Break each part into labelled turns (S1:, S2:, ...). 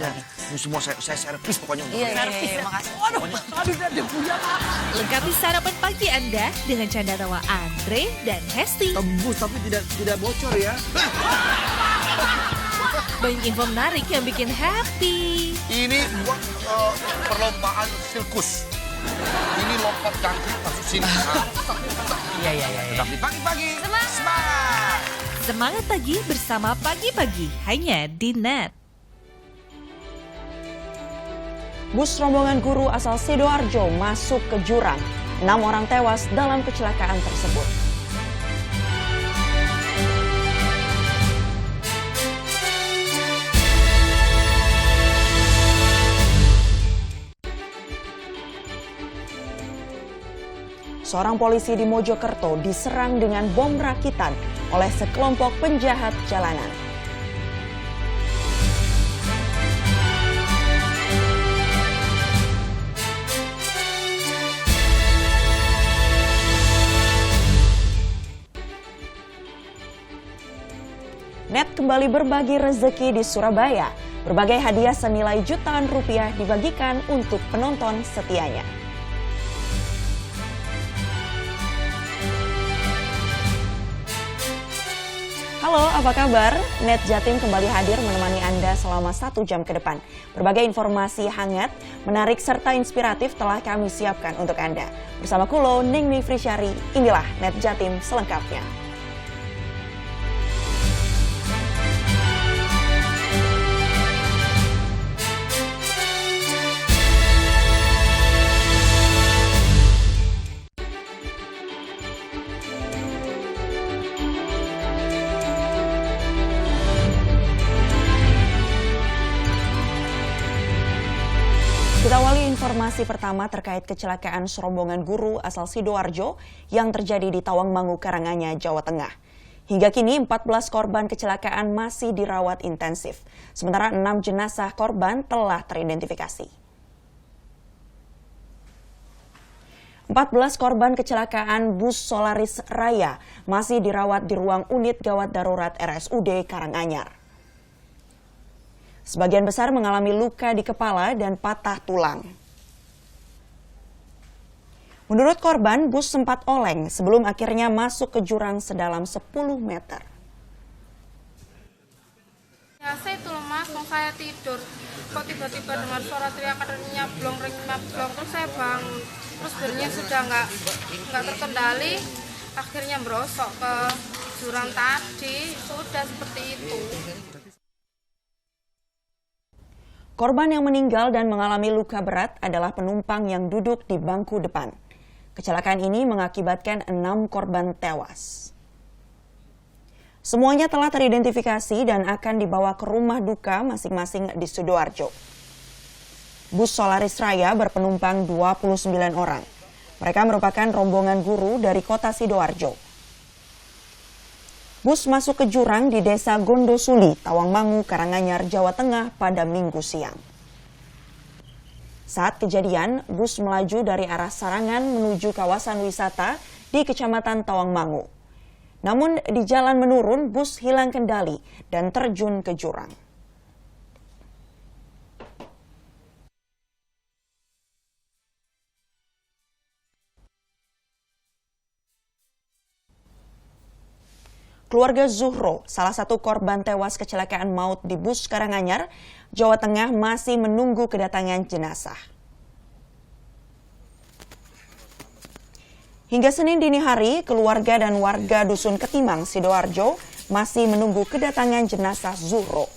S1: Ini semua saya servis pokoknya untuk
S2: Iya, makasih.
S1: aduh, dia punya
S3: Lengkapi sarapan pagi Anda dengan canda tawa Andre dan Hesti.
S1: tembus tapi tidak bocor ya.
S3: Banyak info menarik yang bikin happy.
S4: Ini buat perlombaan sirkus. Ini lompat jangkrik masuk sini.
S2: Iya.
S4: Tapi pagi-pagi semangat.
S3: Semangat pagi bersama Pagi-Pagi hanya di Net.
S5: Bus rombongan guru asal Sidoarjo masuk ke jurang. 6 orang tewas dalam kecelakaan tersebut. Seorang polisi di Mojokerto diserang dengan bom rakitan oleh sekelompok penjahat jalanan. Net kembali berbagi rezeki di Surabaya. Berbagai hadiah senilai jutaan rupiah dibagikan untuk penonton setianya. Halo, apa kabar? Net Jatim kembali hadir menemani Anda selama 1 jam ke depan. Berbagai informasi hangat, menarik, serta inspiratif telah kami siapkan untuk Anda. Bersama Kulo, Ningmi Frisyari, inilah Net Jatim selengkapnya. Kita awali informasi pertama terkait kecelakaan serombongan guru asal Sidoarjo yang terjadi di Tawangmangu, Karanganyar, Jawa Tengah. Hingga kini 14 korban kecelakaan masih dirawat intensif, sementara 6 jenazah korban telah teridentifikasi. 14 korban kecelakaan bus Solaris Raya masih dirawat di ruang unit gawat darurat RSUD Karanganyar. Sebagian besar mengalami luka di kepala dan patah tulang. Menurut korban, bus sempat oleng sebelum akhirnya masuk ke jurang sedalam 10 meter.
S6: Ya, saya itu lemas, mau saya tidur. Kok tiba-tiba dengar suara teriakan nyablong, terus saya bangun. Terus dirinya sudah nggak terkendali, akhirnya merosok ke jurang tadi, sudah seperti itu.
S5: Korban yang meninggal dan mengalami luka berat adalah penumpang yang duduk di bangku depan. Kecelakaan ini mengakibatkan 6 korban tewas. Semuanya telah teridentifikasi dan akan dibawa ke rumah duka masing-masing di Sidoarjo. Bus Solaris Raya berpenumpang 29 orang. Mereka merupakan rombongan guru dari kota Sidoarjo. Bus masuk ke jurang di Desa Gondosuli, Tawangmangu, Karanganyar, Jawa Tengah pada Minggu siang. Saat kejadian, bus melaju dari arah Sarangan menuju kawasan wisata di Kecamatan Tawangmangu. Namun di jalan menurun, bus hilang kendali dan terjun ke jurang. Keluarga Zuhro, salah satu korban tewas kecelakaan maut di bus Karanganyar, Jawa Tengah masih menunggu kedatangan jenazah. Hingga Senin dini hari, keluarga dan warga Dusun Ketimang, Sidoarjo masih menunggu kedatangan jenazah Zuhro.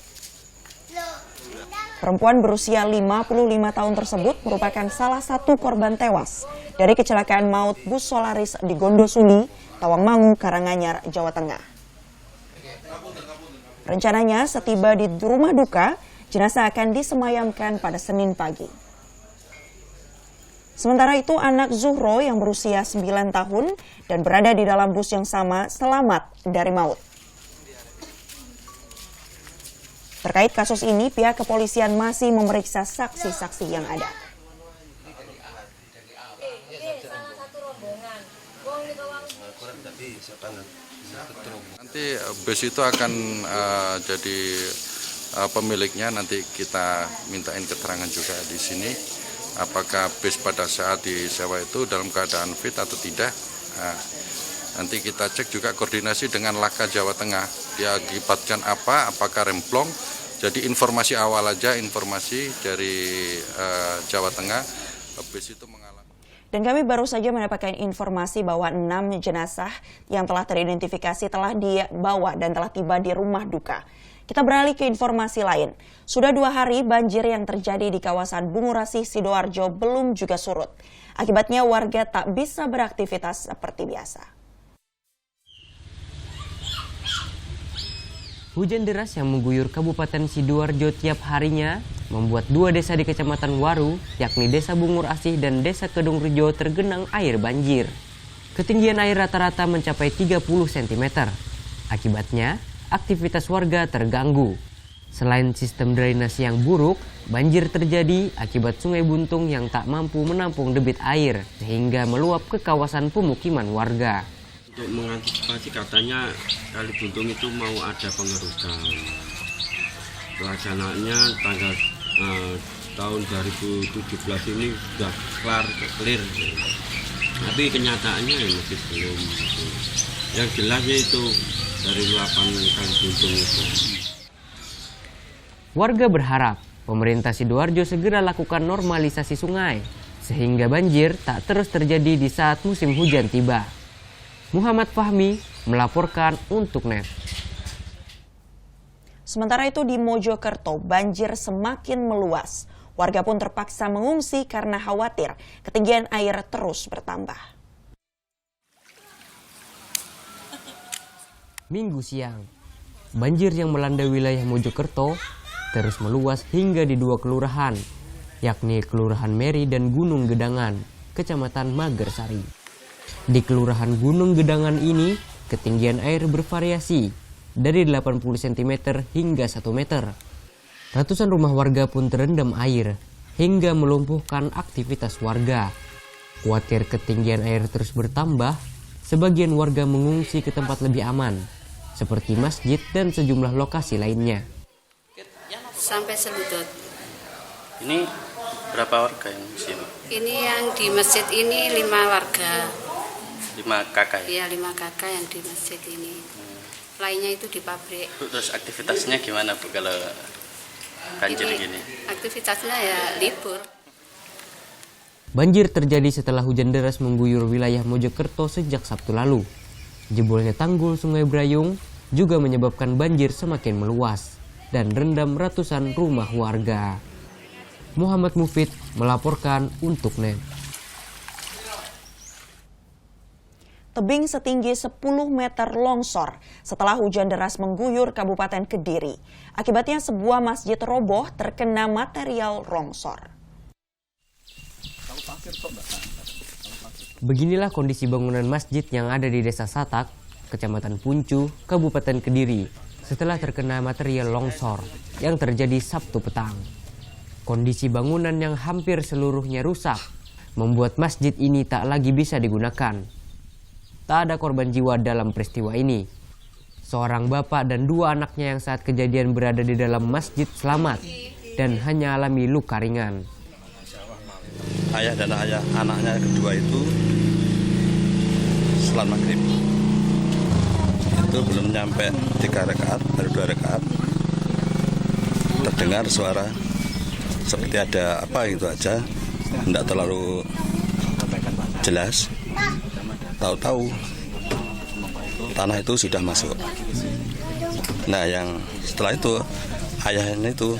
S5: Perempuan berusia 55 tahun tersebut merupakan salah satu korban tewas dari kecelakaan maut bus Solaris di Gondosuli, Tawangmangu, Karanganyar, Jawa Tengah. Rencananya setiba di rumah duka, jenazah akan disemayamkan pada Senin pagi. Sementara itu anak Zuhro yang berusia 9 tahun dan berada di dalam bus yang sama selamat dari maut. Terkait kasus ini, pihak kepolisian masih memeriksa saksi-saksi yang ada.
S7: Nanti bus itu akan jadi pemiliknya nanti kita mintain keterangan juga di sini. Apakah bis pada saat disewa itu dalam keadaan fit atau tidak. Nah, nanti kita cek juga koordinasi dengan Laka Jawa Tengah. Diakibatkan apa, apakah remblong. Jadi informasi awal aja, informasi dari Jawa Tengah, bis itu mengalami.
S5: Dan kami baru saja mendapatkan informasi bahwa 6 jenazah yang telah teridentifikasi telah dibawa dan telah tiba di rumah duka. Kita beralih ke informasi lain. Sudah 2 hari banjir yang terjadi di kawasan Bungurasih, Sidoarjo belum juga surut. Akibatnya warga tak bisa beraktivitas seperti biasa.
S8: Hujan deras yang mengguyur Kabupaten Sidoarjo tiap harinya membuat 2 desa di Kecamatan Waru, yakni Desa Bungur Asih dan Desa Kedung Rejo tergenang air banjir. Ketinggian air rata-rata mencapai 30 cm. Akibatnya, aktivitas warga terganggu. Selain sistem drainase yang buruk, banjir terjadi akibat Sungai Buntung yang tak mampu menampung debit air sehingga meluap ke kawasan pemukiman warga.
S9: Untuk mengantisipasi katanya Kali Buntung itu mau ada pengerukan. Pelaksanaannya tanggal tahun 2017 ini sudah clear. Tapi kenyataannya masih belum. Yang jelasnya itu dari luapan Kali Buntung itu.
S8: Warga berharap pemerintah Sidoarjo segera lakukan normalisasi sungai sehingga banjir tak terus terjadi di saat musim hujan tiba. Muhammad Fahmi melaporkan untuk NET.
S5: Sementara itu di Mojokerto banjir semakin meluas. Warga pun terpaksa mengungsi karena khawatir ketinggian air terus bertambah.
S8: Minggu siang, banjir yang melanda wilayah Mojokerto terus meluas hingga di 2 kelurahan, yakni Kelurahan Meri dan Gunung Gedangan, Kecamatan Magersari. Di Kelurahan Gunung Gedangan ini, ketinggian air bervariasi dari 80 cm hingga 1 meter. Ratusan rumah warga pun terendam air hingga melumpuhkan aktivitas warga. Khawatir ketinggian air terus bertambah, sebagian warga mengungsi ke tempat lebih aman, seperti masjid dan sejumlah lokasi lainnya.
S10: Sampai selutut.
S11: Ini berapa warga yang mengungsi?
S10: Ini yang di masjid ini 5 warga.
S11: 5 kakak ya?
S10: Iya, 5 kakak yang di masjid ini. Lainnya itu di pabrik.
S11: Bu, terus aktivitasnya gimana Bu kalau banjir gini?
S10: Aktivitasnya ya libur.
S8: Banjir terjadi setelah hujan deras mengguyur wilayah Mojokerto sejak Sabtu lalu. Jebolnya tanggul Sungai Brayung juga menyebabkan banjir semakin meluas dan rendam ratusan rumah warga. Muhammad Mufid melaporkan untuk NET.
S5: Tebing setinggi 10 meter longsor setelah hujan deras mengguyur Kabupaten Kediri. Akibatnya sebuah masjid roboh terkena material longsor.
S8: Beginilah kondisi bangunan masjid yang ada di Desa Satak, Kecamatan Puncu, Kabupaten Kediri, setelah terkena material longsor yang terjadi Sabtu petang. Kondisi bangunan yang hampir seluruhnya rusak membuat masjid ini tak lagi bisa digunakan. Tak ada korban jiwa dalam peristiwa ini. Seorang bapak dan 2 anaknya yang saat kejadian berada di dalam masjid selamat dan hanya alami luka ringan.
S12: Ayah dan anaknya kedua itu salat maghrib. Itu belum nyampe 3 rakaat, baru 2 rakaat. Terdengar suara seperti ada apa gitu aja, tidak terlalu jelas. Tahu-tahu tanah itu sudah masuk. Nah, yang setelah itu ayahnya itu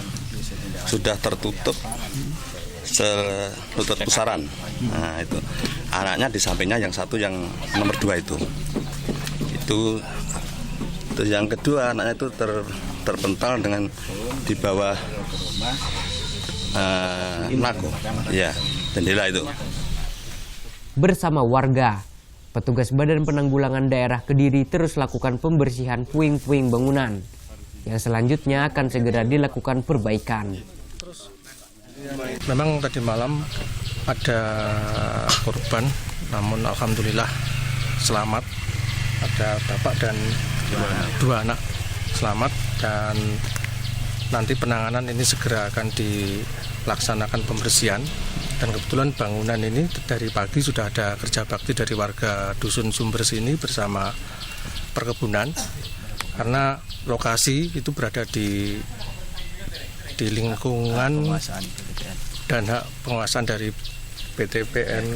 S12: sudah tertutup selutut pusaran. Nah, itu anaknya di sampingnya, yang satu yang nomor 2 itu yang kedua anaknya itu terpental dengan di bawah nago, ya, jendela itu.
S8: Bersama warga, petugas Badan Penanggulangan Daerah Kediri terus lakukan pembersihan puing-puing bangunan yang selanjutnya akan segera dilakukan perbaikan.
S13: Memang tadi malam ada korban, namun alhamdulillah selamat. Ada bapak dan 2 anak selamat, dan nanti penanganan ini segera akan dilaksanakan pembersihan. Dan kebetulan bangunan ini dari pagi sudah ada kerja bakti dari warga Dusun Sumber sini bersama perkebunan. Karena lokasi itu berada di lingkungan dan hak penguasaan dari PTPN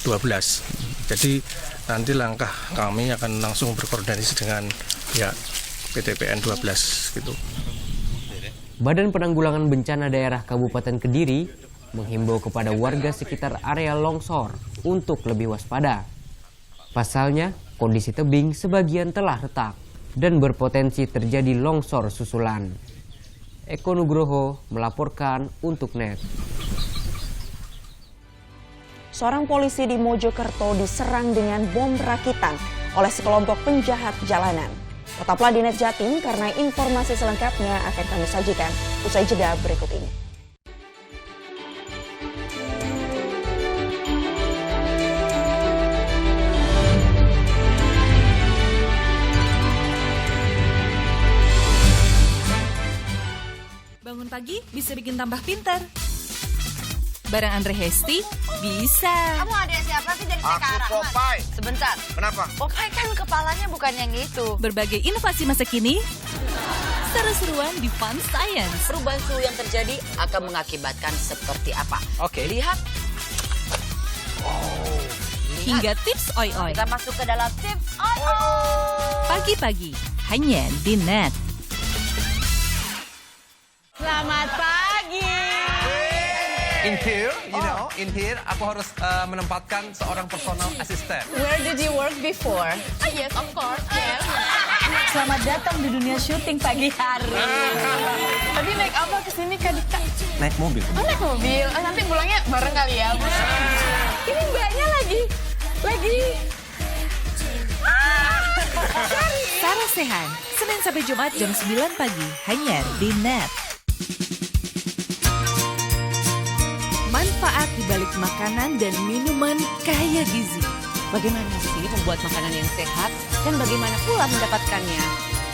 S13: 12. Jadi nanti langkah kami akan langsung berkoordinasi dengan pihak PTPN 12 gitu.
S8: Badan Penanggulangan Bencana Daerah Kabupaten Kediri menghimbau kepada warga sekitar area longsor untuk lebih waspada. Pasalnya, kondisi tebing sebagian telah retak dan berpotensi terjadi longsor susulan. Eko Nugroho melaporkan untuk NET.
S5: Seorang polisi di Mojokerto diserang dengan bom rakitan oleh sekelompok penjahat jalanan. Tetaplah di NET Jatim karena informasi selengkapnya akan kami sajikan usai jeda berikut ini.
S3: Bangun pagi bisa bikin tambah pintar. Bareng Andre Hesti bisa.
S2: Kamu ada siapa sih dari sekarang?
S4: Aku Popeye.
S2: Sebentar.
S4: Kenapa?
S2: Popeye kan kepalanya bukan yang itu.
S3: Berbagai inovasi masa kini, seru-seruan di Fun Science.
S2: Perubahan suhu yang terjadi akan mengakibatkan seperti apa?
S1: Oke.
S2: Lihat.
S3: Hingga tips oi-oi.
S2: Kita masuk ke dalam tips oi-oi.
S3: Pagi-pagi, hanya di NET.
S2: Selamat pagi.
S1: In here, aku harus menempatkan seorang personal assistant.
S2: Where did you work before? Yes, of course. Yes.
S3: Selamat datang di dunia syuting pagi hari.
S6: Tadi naik apa kesini Kak Dika?
S1: Naik mobil.
S6: Oh naik mobil, nanti pulangnya bareng kali ya. Ini mbaknya lagi.
S3: Sarah Sehan, Senin sampai Jumat jam 9 pagi, hanya di NET. Manfaat di balik makanan dan minuman kaya gizi.
S2: Bagaimana sih membuat makanan yang sehat dan bagaimana pula mendapatkannya?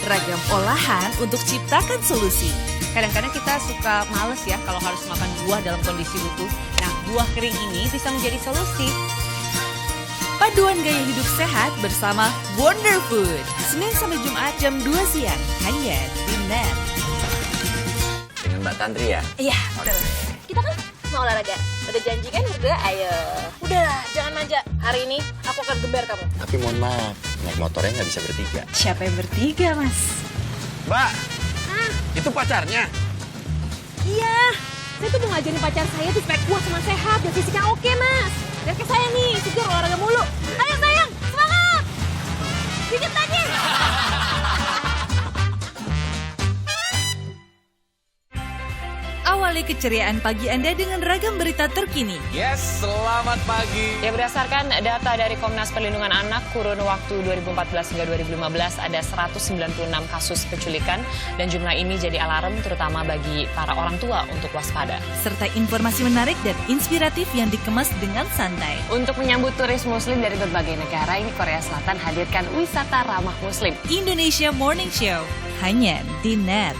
S3: Ragam olahan untuk ciptakan solusi.
S2: Kadang-kadang kita suka males ya kalau harus makan buah dalam kondisi utuh. Nah, buah kering ini bisa menjadi solusi.
S3: Paduan gaya hidup sehat bersama Wonder Food. Senin sampai Jumat jam 2 siang, hanya di NET.
S1: Dengan Mbak Tantri ya?
S6: Iya, betul. Kita kan mau olahraga. Udah janji kan berdua, ayo. Udah, jangan manja. Hari ini aku akan geber kamu.
S1: Tapi mohon maaf, naik motornya nggak bisa bertiga.
S3: Siapa yang bertiga, Mas?
S1: Mbak, itu pacarnya?
S6: Iya, saya tuh mau ngajarin pacar saya tuh supaya kuat sama sehat dan fisiknya oke, Mas. Dan kayak saya nih, segar olahraga mulu. Ayo sayang, semangat! Dikit lagi!
S3: Awali keceriaan pagi Anda dengan ragam berita terkini.
S1: Yes, selamat pagi.
S14: Ya, berdasarkan data dari Komnas Perlindungan Anak, kurun waktu 2014 hingga 2015 ada 196 kasus penculikan dan jumlah ini jadi alarm terutama bagi para orang tua untuk waspada.
S3: Serta informasi menarik dan inspiratif yang dikemas dengan santai.
S14: Untuk menyambut turis muslim dari berbagai negara, ini Korea Selatan hadirkan wisata ramah muslim.
S3: Indonesia Morning Show, hanya di NET.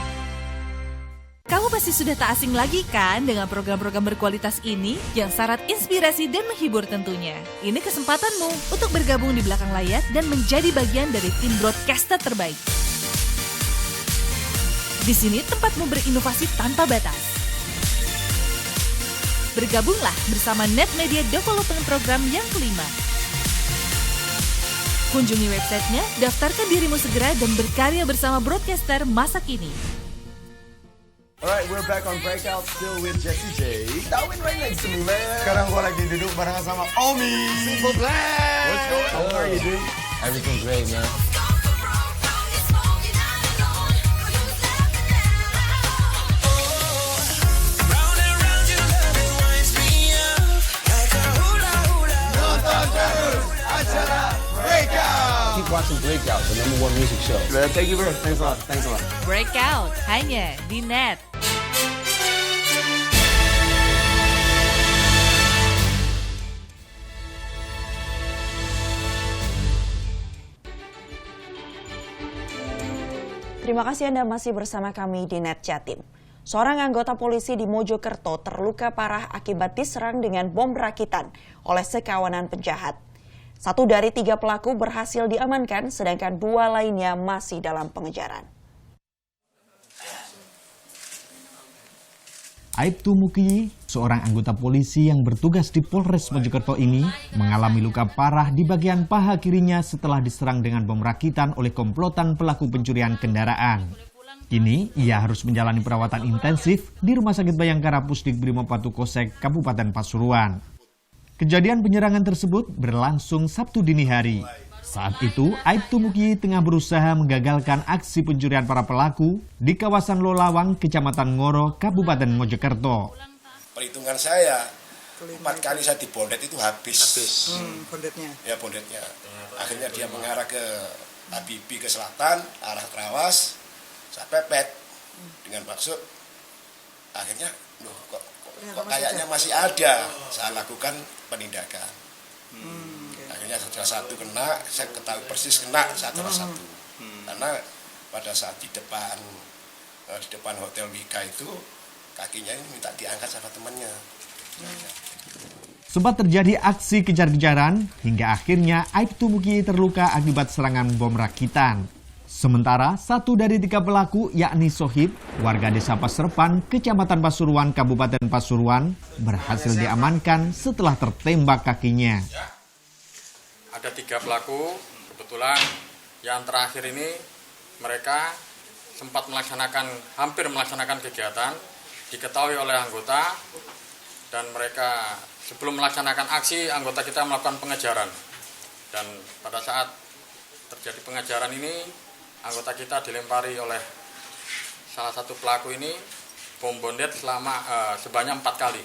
S3: Kamu pasti sudah tak asing lagi kan dengan program-program berkualitas ini yang syarat inspirasi dan menghibur tentunya. Ini kesempatanmu untuk bergabung di belakang layar dan menjadi bagian dari tim broadcaster terbaik. Di sini tempatmu berinovasi tanpa batas. Bergabunglah bersama NET Media Development Program yang kelima. Kunjungi websitenya, daftarkan dirimu segera dan berkarya bersama broadcaster masa kini.
S15: Alright, we're back on Breakout, still with Jessie J. Darwin right next to me, man. Sekarang gue lagi duduk bareng sama Omi. Simple Plan. What's going on? How are you doing?
S16: Everything great, man. Keep watching Breakout, the #1 music show.
S15: Thank you, bro. Thanks a lot. Thanks a lot.
S3: Breakout, hanya di NET.
S5: Terima kasih Anda masih bersama kami di NET Jatim. Seorang anggota polisi di Mojokerto terluka parah akibat diserang dengan bom rakitan oleh sekawanan penjahat. 1 dari 3 pelaku berhasil diamankan, sedangkan 2 lainnya masih dalam pengejaran.
S17: Aibtu Mukiyi, seorang anggota polisi yang bertugas di Polres Mojokerto ini, mengalami luka parah di bagian paha kirinya setelah diserang dengan bom rakitan oleh komplotan pelaku pencurian kendaraan. Kini, ia harus menjalani perawatan intensif di Rumah Sakit Bayangkara Pusdik Brimob Watu Kosek, Kabupaten Pasuruan. Kejadian penyerangan tersebut berlangsung Sabtu dini hari. Saat itu, Aibtu Mukiyi tengah berusaha menggagalkan aksi pencurian para pelaku di kawasan Lolawang, Kecamatan Ngoro, Kabupaten Mojokerto.
S18: Perhitungan saya, 4 kali saya dibondet itu habis.
S19: Bondetnya?
S18: Ya, bondetnya. Akhirnya dia mengarah ke Habibie ke selatan, arah Trawas, saya pepet. Dengan maksud, akhirnya, loh kok kayaknya masih ada. Saya lakukan penindakan. Akhirnya setelah 1 kena, saya ketahui persis kena setelah 1. Karena pada saat di depan Hotel Wika itu, kakinya ini minta diangkat sama temannya.
S17: Sempat terjadi aksi kejar-kejaran, hingga akhirnya Aibtu Mukiyi terluka akibat serangan bom rakitan. Sementara 1 dari 3 pelaku, yakni Sohib, warga desa Pasrepan, Kecamatan Pasuruan, Kabupaten Pasuruan, berhasil diamankan setelah tertembak kakinya.
S20: Ada 3 pelaku, kebetulan yang terakhir ini mereka sempat hampir melaksanakan kegiatan, diketahui oleh anggota, dan mereka sebelum melaksanakan aksi, anggota kita melakukan pengejaran. Dan pada saat terjadi pengejaran ini, anggota kita dilempari oleh salah satu pelaku ini bom bondet sebanyak 4 kali.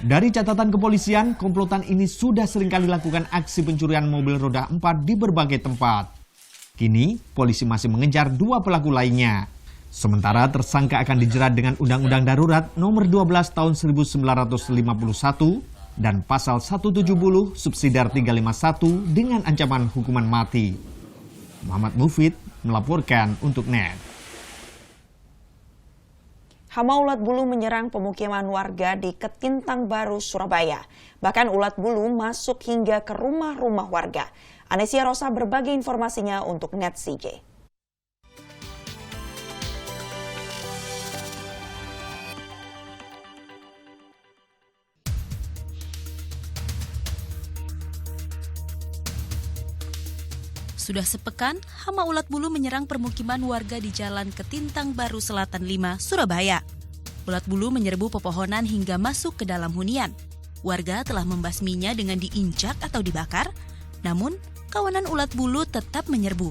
S17: Dari catatan kepolisian, komplotan ini sudah seringkali lakukan aksi pencurian mobil roda 4 di berbagai tempat. Kini, polisi masih mengejar 2 pelaku lainnya. Sementara tersangka akan dijerat dengan Undang-Undang Darurat Nomor 12 Tahun 1951 dan Pasal 170 Subsidiar 351 dengan ancaman hukuman mati. Muhammad Mufid melaporkan untuk NET.
S5: Hama ulat bulu menyerang pemukiman warga di Ketintang Baru, Surabaya. Bahkan ulat bulu masuk hingga ke rumah-rumah warga. Anesia Rosa berbagi informasinya untuk NET CJ.
S21: Sudah sepekan, hama ulat bulu menyerang permukiman warga di Jalan Ketintang Baru Selatan 5, Surabaya. Ulat bulu menyerbu pepohonan hingga masuk ke dalam hunian. Warga telah membasminya dengan diinjak atau dibakar, namun kawanan ulat bulu tetap menyerbu.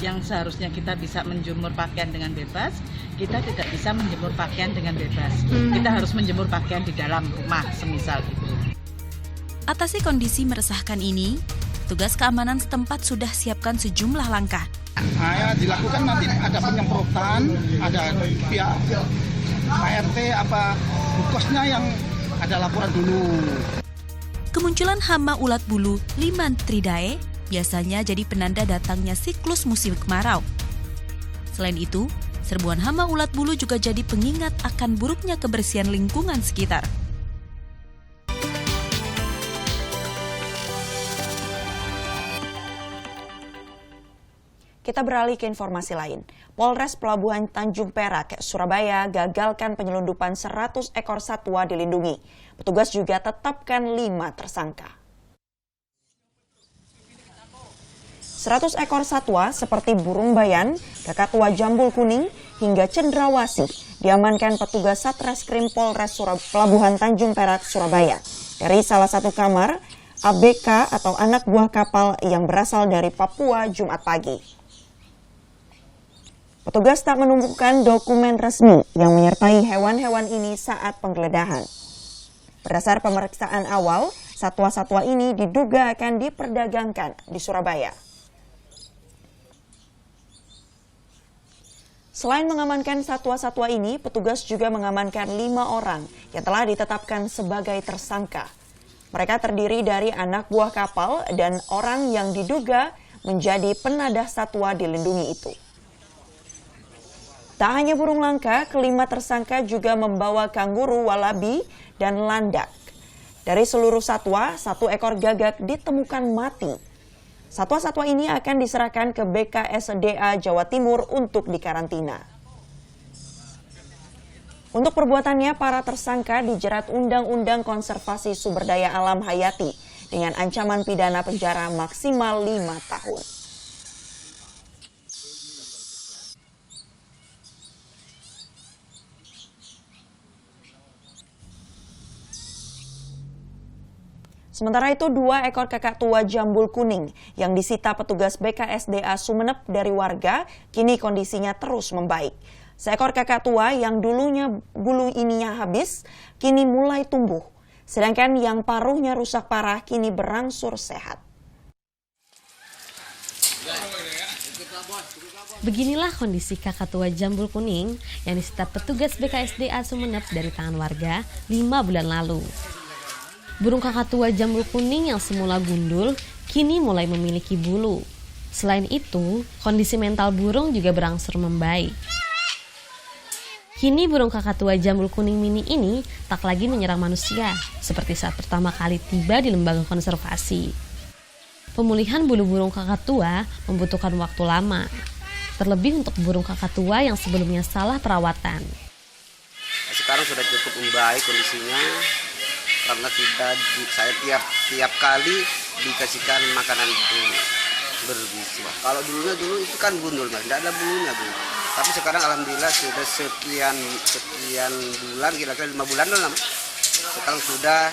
S22: Yang seharusnya kita bisa menjemur pakaian dengan bebas, kita tidak bisa menjemur pakaian dengan bebas. Kita harus menjemur pakaian di dalam rumah, semisal itu.
S21: Atasi kondisi meresahkan ini, petugas keamanan setempat sudah siapkan sejumlah langkah.
S19: Nah, dilakukan nanti ada penyemprotan, ada pihak RT apa bukosnya yang ada laporan dulu.
S21: Kemunculan hama ulat bulu Limantridae biasanya jadi penanda datangnya siklus musim kemarau. Selain itu, serbuan hama ulat bulu juga jadi pengingat akan buruknya kebersihan lingkungan sekitar.
S5: Kita beralih ke informasi lain. Polres Pelabuhan Tanjung Perak, Surabaya gagalkan penyelundupan 100 ekor satwa dilindungi. Petugas juga tetapkan 5 tersangka. 100 ekor satwa seperti burung bayan, kakak tua jambul kuning, hingga cendrawasih diamankan petugas Satreskrim Polres Pelabuhan Tanjung Perak, Surabaya. Dari salah satu kamar ABK atau anak buah kapal yang berasal dari Papua Jumat pagi. Petugas tak menemukan dokumen resmi yang menyertai hewan-hewan ini saat penggeledahan. Berdasar pemeriksaan awal, satwa-satwa ini diduga akan diperdagangkan di Surabaya. Selain mengamankan satwa-satwa ini, petugas juga mengamankan 5 orang yang telah ditetapkan sebagai tersangka. Mereka terdiri dari anak buah kapal dan orang yang diduga menjadi penadah satwa dilindungi itu. Tak hanya burung langka, kelima tersangka juga membawa kanguru, walabi, dan landak. Dari seluruh satwa, 1 ekor gagak ditemukan mati. Satwa-satwa ini akan diserahkan ke BKSDA Jawa Timur untuk dikarantina. Untuk perbuatannya, para tersangka dijerat Undang-Undang Konservasi Sumber Daya Alam Hayati dengan ancaman pidana penjara maksimal 5 tahun. Sementara itu, 2 ekor kakak tua jambul kuning yang disita petugas BKSDA Sumeneb dari warga, kini kondisinya terus membaik. Seekor kakak tua yang dulunya bulu ininya habis, kini mulai tumbuh. Sedangkan yang paruhnya rusak parah, kini berangsur sehat.
S7: Beginilah kondisi kakak tua jambul kuning yang disita petugas BKSDA Sumeneb dari tangan warga 5 bulan lalu. Burung kakak tua jambul kuning yang semula gundul, kini mulai memiliki bulu. Selain itu, kondisi mental burung juga berangsur membaik. Kini burung kakak tua jambul kuning mini ini tak lagi menyerang manusia, seperti saat pertama kali tiba di lembaga konservasi. Pemulihan bulu burung kakak tua membutuhkan waktu lama, terlebih untuk burung kakak tua yang sebelumnya salah perawatan.
S9: Sekarang sudah cukup membaik kondisinya, karena saya tiap kali dikasihkan makanan itu bergizi. Kalau dulu itu kan gundul, tidak ada bulunya Bu. Tapi sekarang alhamdulillah sudah sekian bulan, kira-kira 5 bulan lah. Sekarang sudah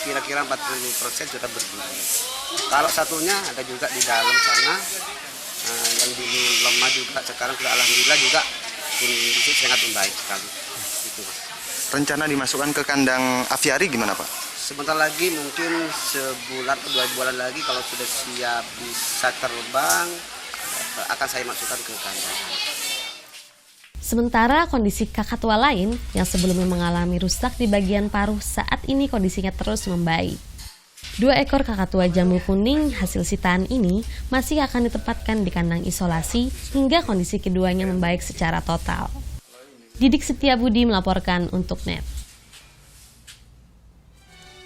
S9: kira-kira 40% sudah bergizi. Kalau satunya ada juga di dalam sana, yang dulu lemah juga, sekarang sudah alhamdulillah juga kondisi sangat membaik sekali. Gitu.
S15: Rencana dimasukkan ke kandang aviari gimana Pak?
S9: Sebentar lagi mungkin sebulan atau 2 bulan lagi kalau sudah siap bisa terbang akan saya masukkan ke kandang.
S7: Sementara kondisi kakak tua lain yang sebelumnya mengalami rusak di bagian paruh saat ini kondisinya terus membaik. 2 ekor kakak tua jambul kuning hasil sitaan ini masih akan ditempatkan di kandang isolasi hingga kondisi keduanya membaik secara total. Didik Setiabudi melaporkan untuk NET.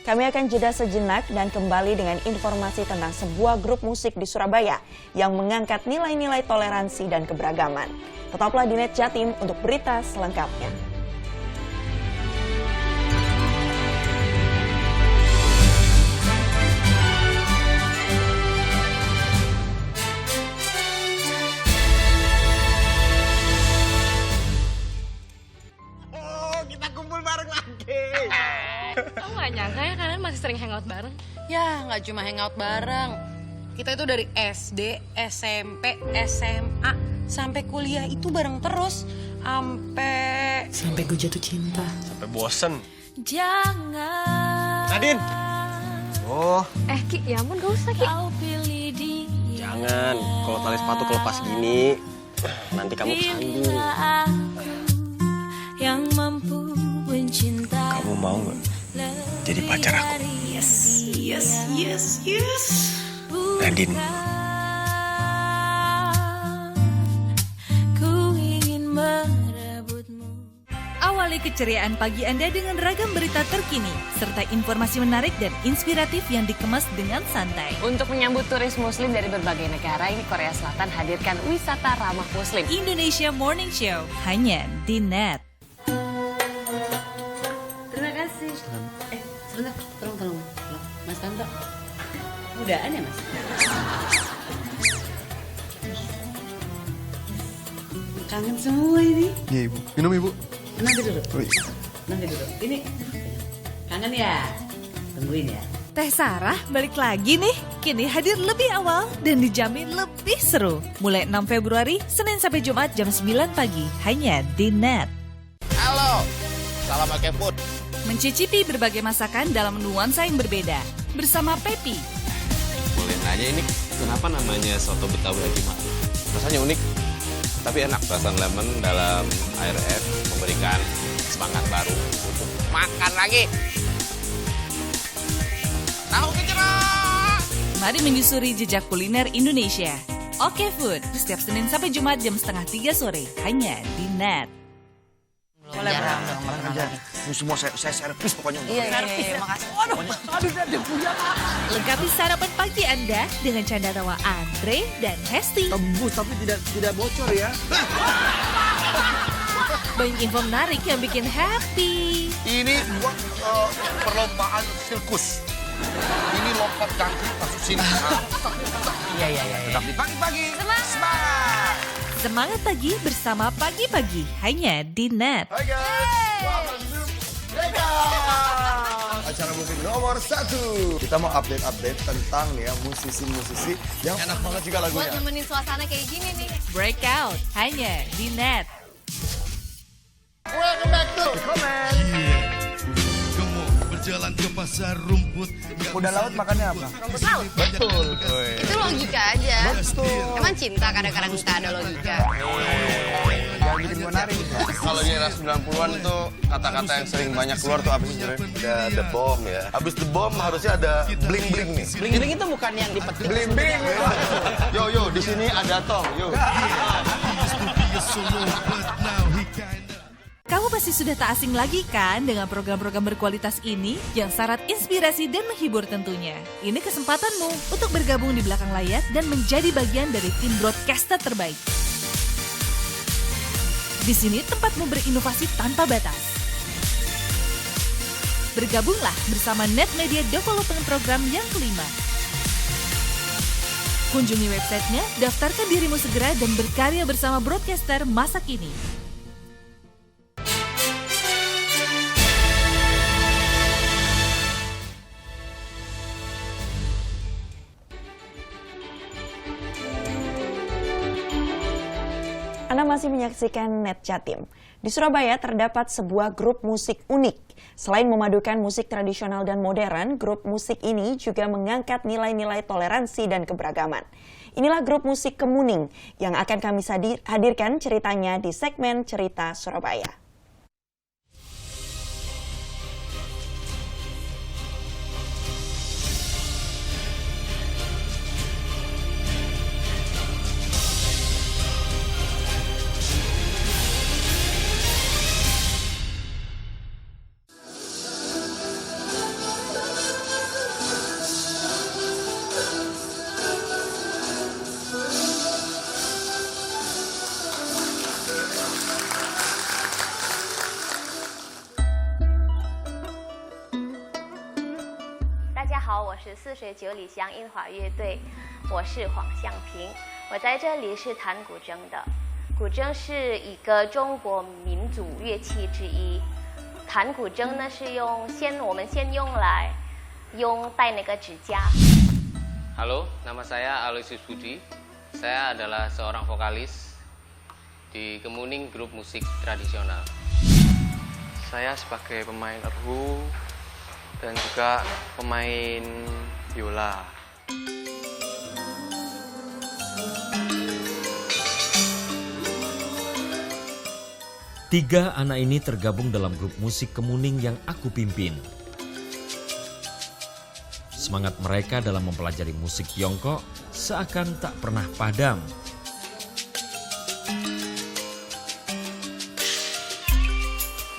S5: Kami akan jeda sejenak dan kembali dengan informasi tentang sebuah grup musik di Surabaya yang mengangkat nilai-nilai toleransi dan keberagaman. Tetaplah di NET Jatim untuk berita selengkapnya.
S23: Aku nggak nyangka ya kalian masih sering hangout bareng.
S2: Ya, nggak cuma hangout bareng. Kita itu dari SD, SMP, SMA, sampai kuliah itu bareng terus. Sampai gue jatuh cinta.
S1: Sampai bosen.
S21: Jangan.
S1: Nadine. Oh.
S23: Ki, ya ampun gak usah Ki.
S1: Jangan, kalau tali sepatu kelepas gini, nanti kamu kesandung.
S21: Yang mampu mencintai.
S1: Kamu mau nggak jadi pacar aku?
S21: Yes.
S1: Nadine.
S21: Ku ingin merebutmu.
S3: Awali keceriaan pagi Anda dengan ragam berita terkini, serta informasi menarik dan inspiratif yang dikemas dengan santai.
S14: Untuk menyambut turis muslim dari berbagai negara, ini Korea Selatan hadirkan wisata ramah muslim.
S3: Indonesia Morning Show, hanya di NET.
S2: Terima kasih. Sebentar, tolong. Mas Tanto, mudaan ya Mas? Kangen semua ini.
S15: Iya Ibu, minum Ibu.
S2: Nanti duduk.
S15: Oh, iya.
S2: Nanti duduk. Ini kangen ya? Tungguin ya.
S3: Teh Sarah balik lagi nih. Kini hadir lebih awal dan dijamin lebih seru. Mulai 6 Februari, Senin sampai Jumat jam 9 pagi. Hanya di NET.
S4: Halo, salam Akeput.
S3: Mencicipi berbagai masakan dalam nuansa yang berbeda. Bersama Pepi.
S1: Boleh nanya ini kenapa namanya soto Betawi Haji Ma'ruf? Rasanya unik, tapi enak. Rasa lemon dalam air es memberikan semangat baru untuk makan lagi. Tahu gejrot.
S3: Mari menyusuri jejak kuliner Indonesia. Oke Food, setiap Senin sampai Jumat jam 2:30 sore, hanya di NET.
S2: Boleh
S4: Ini semua saya servis pokoknya.
S2: Iya, makasih.
S3: Lengkapi sarapan pagi Anda dengan canda tawa Andre dan Hesti.
S15: Tembus tapi tidak bocor ya.
S3: Banyak info menarik yang bikin happy.
S4: Ini buat perlombaan sirkus. Ini lompat jangkrik masuk sini.
S2: Iya.
S4: Pagi-pagi.
S3: Semangat! Semangat pagi bersama Pagi-Pagi, hanya di NET.
S15: Hai guys, welcome to Breakout. Acara musik nomor 1. Kita mau update tentang ya musisi-musisi yang enak banget juga lagunya.
S23: Buat nemenin suasana kayak gini nih.
S3: Breakout, hanya di NET.
S15: Welcome back to Comment.
S10: Berjalan ke pasar rumput.
S15: Kuda laut makannya apa?
S23: Rumput laut.
S15: Betul.
S23: Itu logika aja.
S15: Betul.
S23: Emang cinta kadang-kadang tak ada logika.
S15: Jangan bikin gue nari.
S11: Kalau di era 90-an tuh kata-kata yang sering banyak keluar tuh apa sih sebenarnya?
S15: Ada the bomb ya. Abis the bomb harusnya ada bling bling nih.
S2: Bling itu bukan yang dipetik.
S15: Bling bling.
S11: Yo, di sini ada tong, yo.
S3: Kamu pasti sudah tak asing lagi kan dengan program-program berkualitas ini yang syarat inspirasi dan menghibur tentunya. Ini kesempatanmu untuk bergabung di belakang layar dan menjadi bagian dari tim broadcaster terbaik. Di sini tempatmu berinovasi tanpa batas. Bergabunglah bersama Net Media Development Program yang kelima. Kunjungi websitenya, daftarkan dirimu segera dan berkarya bersama broadcaster masa kini.
S5: Anda masih menyaksikan Net Jatim. Di Surabaya terdapat sebuah grup musik unik. Selain memadukan musik tradisional dan modern, grup musik ini juga mengangkat nilai-nilai toleransi dan keberagaman. Inilah grup musik Kemuning yang akan kami hadirkan ceritanya di segmen Cerita Surabaya.4
S12: 水9里乡樱花乐队，我是黄向平，我在这里是弹古筝的。古筝是一个中国民族乐器之一，弹古筝呢是我们先用带那个指甲。
S1: Halo, nama saya Aloysius Budi. Saya adalah seorang vokalis di Kemuning grup musik tradisional.
S24: Saya sebagai pemain erhu dan juga pemain biola.
S25: Tiga anak ini tergabung dalam grup musik Kemuning yang aku pimpin. Semangat mereka dalam mempelajari musik Tiongkok seakan tak pernah padam.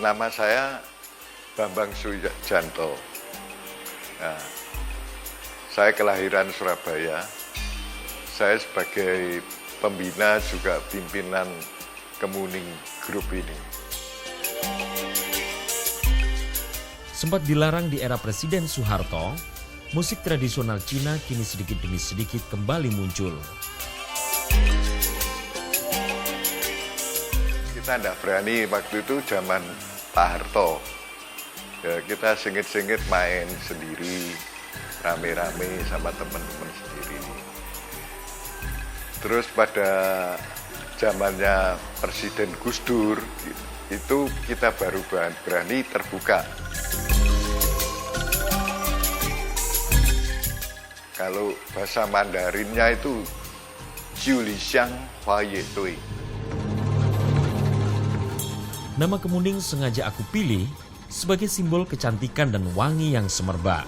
S26: Nama saya Bambang Sujanto. Nah, saya kelahiran Surabaya. Saya sebagai pembina juga pimpinan Kemuning grup ini.
S25: Sempat dilarang di era Presiden Soeharto, musik tradisional Cina kini sedikit demi sedikit kembali muncul.
S26: Kita tidak berani waktu itu zaman Pak Harto. Ya, kita sengit-sengit main sendiri, rame-rame sama teman-teman sendiri. Terus pada zamannya Presiden Gus Dur, itu kita baru berani terbuka. Kalau bahasa Mandarinnya itu Jiuli Xiang Hua Ye Dui.
S25: Nama Kemuning sengaja aku pilih sebagai simbol kecantikan dan wangi yang semerbak.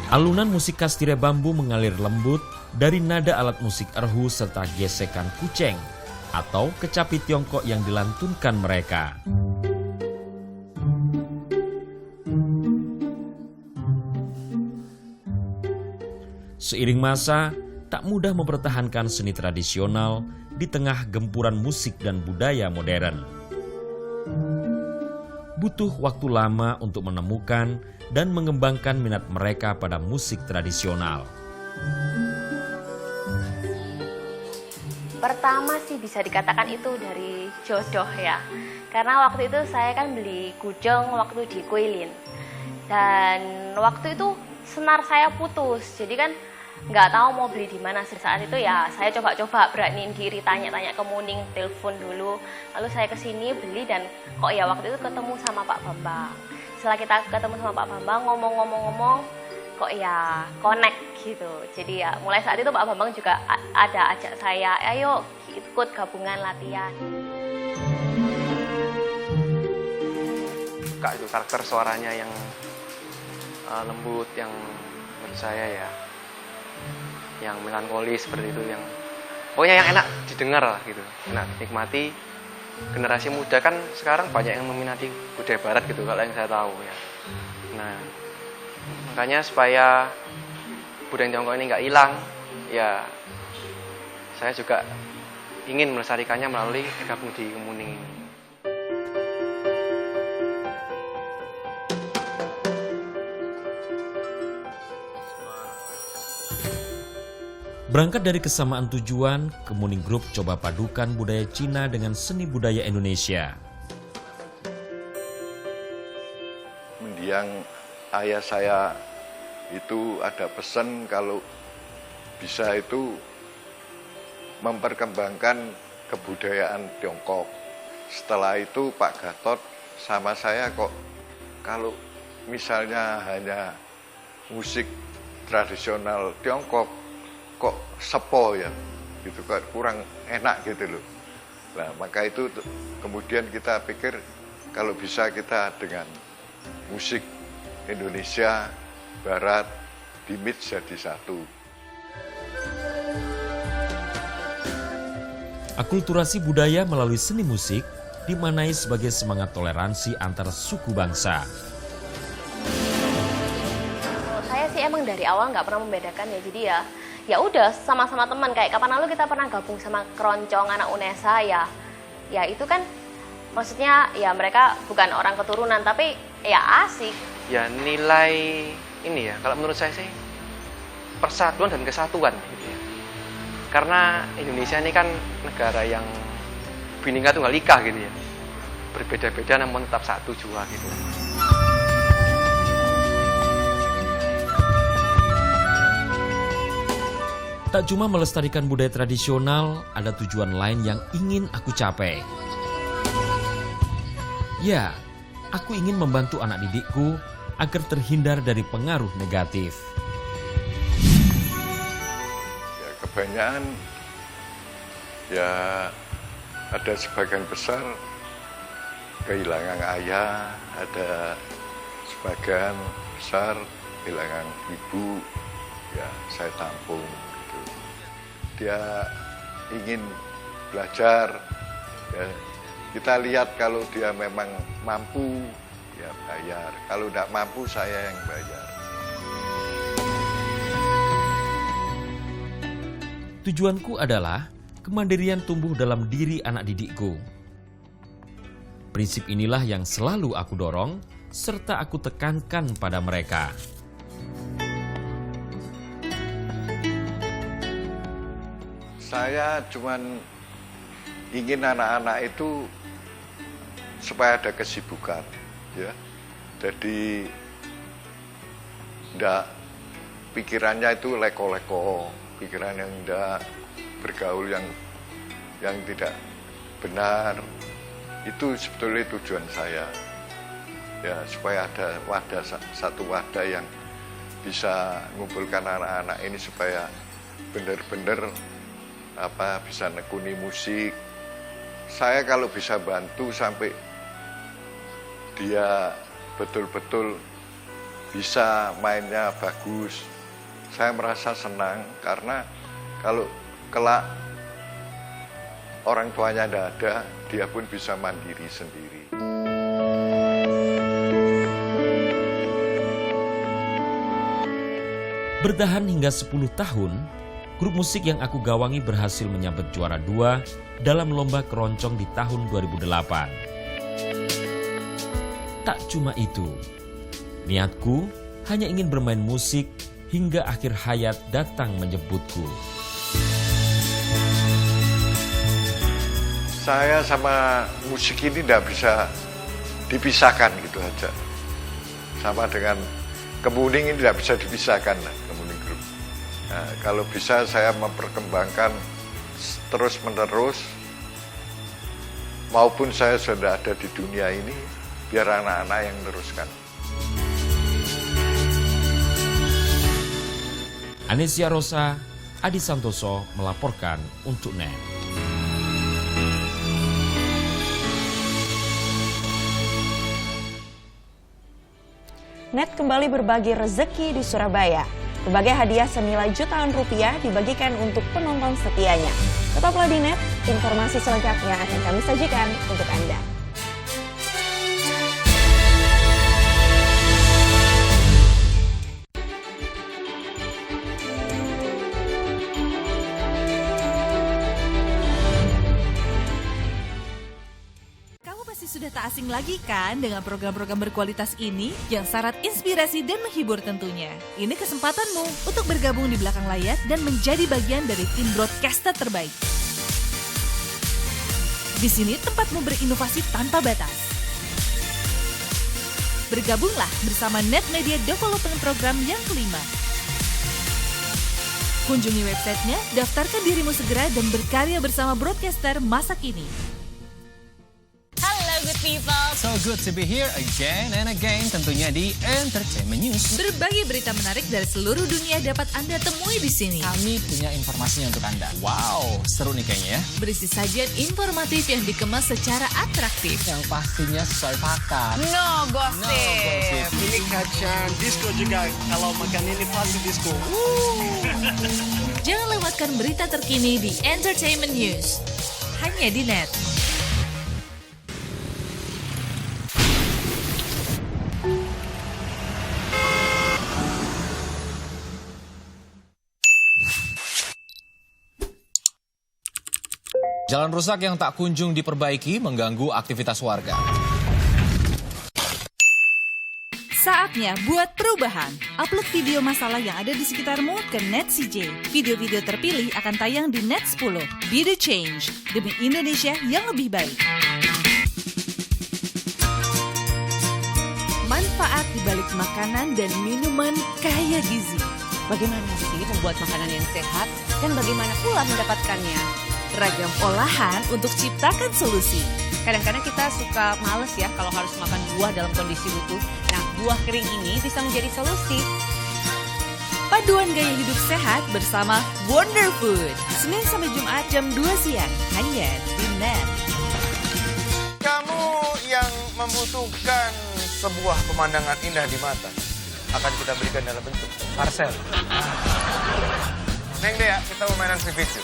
S25: Alunan musik khas tirai bambu mengalir lembut dari nada alat musik erhu serta gesekan kuceng atau kecapi Tiongkok yang dilantunkan mereka. Seiring masa, tak mudah mempertahankan seni tradisional di tengah gempuran musik dan budaya modern. Butuh waktu lama untuk menemukan dan mengembangkan minat mereka pada musik tradisional.
S12: Pertama sih bisa dikatakan itu dari jodoh ya. Karena waktu itu saya kan beli gujeng waktu di Guilin. Dan waktu itu senar saya putus. Jadi kan nggak tahu mau beli di mana. Saat itu ya saya coba-coba beraniin diri, tanya-tanya ke Muning, telepon dulu. Lalu saya kesini beli dan kok ya waktu itu ketemu sama Pak Bambang. Setelah kita ketemu sama Pak Bambang, ngomong-ngomong, kok ya connect gitu. Jadi ya mulai saat itu Pak Bambang juga ada ajak saya, ayo ikut gabungan latihan.
S24: Kak itu karakter suaranya yang lembut, yang menurut saya ya, yang melankolis seperti itu, yang pokoknya yang enak didengar lah gitu, enak dinikmati. Generasi muda kan sekarang banyak yang meminati budaya barat gitu kalau yang saya tahu ya. Nah, makanya supaya budaya Tiongkok ini nggak hilang, ya saya juga ingin melestarikannya melalui gabung di Kemuning ini.
S25: Berangkat dari kesamaan tujuan, Kemuning Group coba padukan budaya Cina dengan seni budaya Indonesia.
S26: Mendiang ayah saya itu ada pesan kalau bisa itu memperkembangkan kebudayaan Tiongkok. Setelah itu Pak Gatot sama saya kok kalau misalnya hanya musik tradisional Tiongkok kok sepo ya, gitu kan kurang enak gitu loh. Nah maka itu kemudian kita pikir kalau bisa kita dengan musik Indonesia Barat di-mix jadi satu.
S25: Akulturasi budaya melalui seni musik dimaknai sebagai semangat toleransi antar suku bangsa.
S12: Saya sih emang dari awal nggak pernah membedakan ya, jadi ya udah sama-sama teman. Kayak kapan lalu kita pernah gabung sama keroncong anak UNESA ya itu kan maksudnya ya mereka bukan orang keturunan tapi ya asik.
S24: Ya nilai ini ya kalau menurut saya sih persatuan dan kesatuan gitu ya. Karena Indonesia ini kan negara yang Bhinneka Tunggal Ika gitu ya. Berbeda-beda namun tetap satu jua gitu.
S25: Tak cuma melestarikan budaya tradisional, ada tujuan lain yang ingin aku capai. Ya, aku ingin membantu anak didikku agar terhindar dari pengaruh negatif.
S26: Ya, kebanyakan ya ada sebagian besar kehilangan ayah, ada sebagian besar kehilangan ibu, ya saya tampung. Dia ingin belajar, ya, kita lihat kalau dia memang mampu, ya bayar. Kalau tidak mampu, saya yang bayar.
S25: Tujuanku adalah kemandirian tumbuh dalam diri anak didikku. Prinsip inilah yang selalu aku dorong, serta aku tekankan pada mereka.
S26: Saya cuman ingin anak-anak itu supaya ada kesibukan, ya. Jadi ndak pikirannya itu leko-leko, pikiran yang ndak bergaul yang tidak benar. Itu sebetulnya tujuan saya, ya supaya ada satu wadah yang bisa mengumpulkan anak-anak ini supaya benar-benar bisa nekuni musik. Saya kalau bisa bantu sampai dia betul-betul bisa mainnya bagus. Saya merasa senang karena kalau kelak orang tuanya tidak ada, dia pun bisa mandiri sendiri.
S25: Bertahan hingga 10 tahun, grup musik yang aku gawangi berhasil menyabet juara 2 dalam lomba keroncong di tahun 2008. Tak cuma itu, niatku hanya ingin bermain musik hingga akhir hayat datang menjemputku.
S26: Saya sama musik ini tidak bisa dipisahkan gitu aja. Sama dengan Kemuning ini tidak bisa dipisahkan lah, Kemuning Group. Nah, kalau bisa saya memperkembangkan terus-menerus, maupun saya sudah ada di dunia ini, biar anak-anak yang meneruskan.
S25: Anesia Rosa, Adi Santoso melaporkan untuk NET.
S5: NET kembali berbagi rezeki di Surabaya. Berbagai hadiah senilai jutaan rupiah dibagikan untuk penonton setianya. Tetaplah di NET, informasi selengkapnya akan kami sajikan untuk Anda.
S3: Sudah tak asing lagi kan dengan program-program berkualitas ini yang syarat inspirasi dan menghibur tentunya. Ini kesempatanmu untuk bergabung di belakang layar dan menjadi bagian dari tim broadcaster terbaik. Di sini tempatmu berinovasi tanpa batas. Bergabunglah bersama Net Media Development Program yang kelima. Kunjungi websitenya, daftarkan dirimu segera dan berkarya bersama broadcaster masa kini.
S6: Good people. So good to be here again and again, tentunya di Entertainment News.
S3: Berbagai berita menarik dari seluruh dunia dapat Anda temui di sini.
S6: Kami punya informasinya untuk Anda. Wow, seru nih kayaknya ya.
S3: Berisi sajian informatif yang dikemas secara atraktif.
S6: Yang pastinya sesuai fakta.
S23: No gossip.
S6: Ini kacang disco juga. Kalau makan ini pasti disco.
S3: Jangan lewatkan berita terkini di Entertainment News. Hanya di NET.
S8: Jalan rusak yang tak kunjung diperbaiki mengganggu aktivitas warga.
S3: Saatnya buat perubahan. Upload video masalah yang ada di sekitarmu ke NET CJ. Video-video terpilih akan tayang di NET 10. Be the change demi Indonesia yang lebih baik. Manfaat di balik makanan dan minuman kaya gizi.
S2: Bagaimana sih membuat makanan yang sehat dan bagaimana pula mendapatkannya?
S3: Ragam olahan untuk ciptakan solusi.
S2: Kadang-kadang kita suka males ya kalau harus makan buah dalam kondisi utuh. Nah, buah kering ini bisa menjadi solusi.
S3: Paduan gaya hidup sehat bersama Wonder Food. Senin sampai Jumat jam 2 siang. Hanya di NET.
S11: Kamu yang membutuhkan sebuah pemandangan indah di mata akan kita berikan dalam bentuk parcel. Neng Dea, kita mau mainan si video.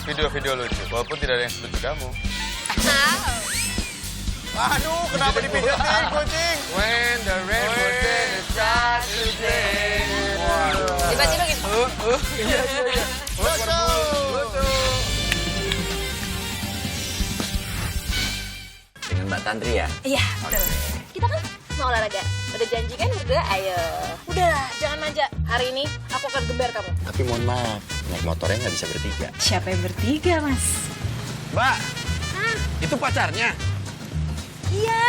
S11: Video-video lucu, walaupun tidak ada yang seperti kamu. Aduh, kenapa dipijetin, kucing? When the rainbow starts to sing.
S23: Tiba-tiba gitu.
S11: Iya. Lucu.
S13: Dengan Mbak Tantri ya?
S23: Iya, betul. Kita kan mau olahraga. Udah janji kan berdua, ayo. Udahlah, jangan manja. Hari ini aku akan geber kamu.
S13: Tapi mohon maaf, naik motornya nggak bisa bertiga.
S3: Siapa yang bertiga, Mas?
S11: Mbak, itu pacarnya?
S23: Iya,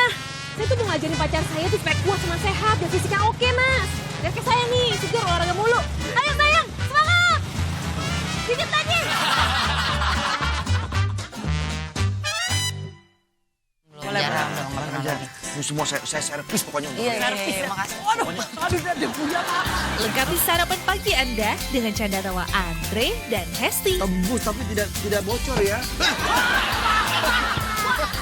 S23: saya tuh mau ngajarin pacar saya tuh supaya kuat sama sehat dan fisiknya oke, Mas. Dan kayak saya nih, segar olahraga mulu. Ayo sayang, semangat! Dikit lagi!
S2: Boleh,
S4: Ini semua saya servis pokoknya.
S2: Iya, makasih.
S23: Aduh, dia punya.
S3: Lengkapi sarapan pagi Anda dengan canda tawa Andre dan Hesti.
S4: Tembus tapi tidak bocor ya.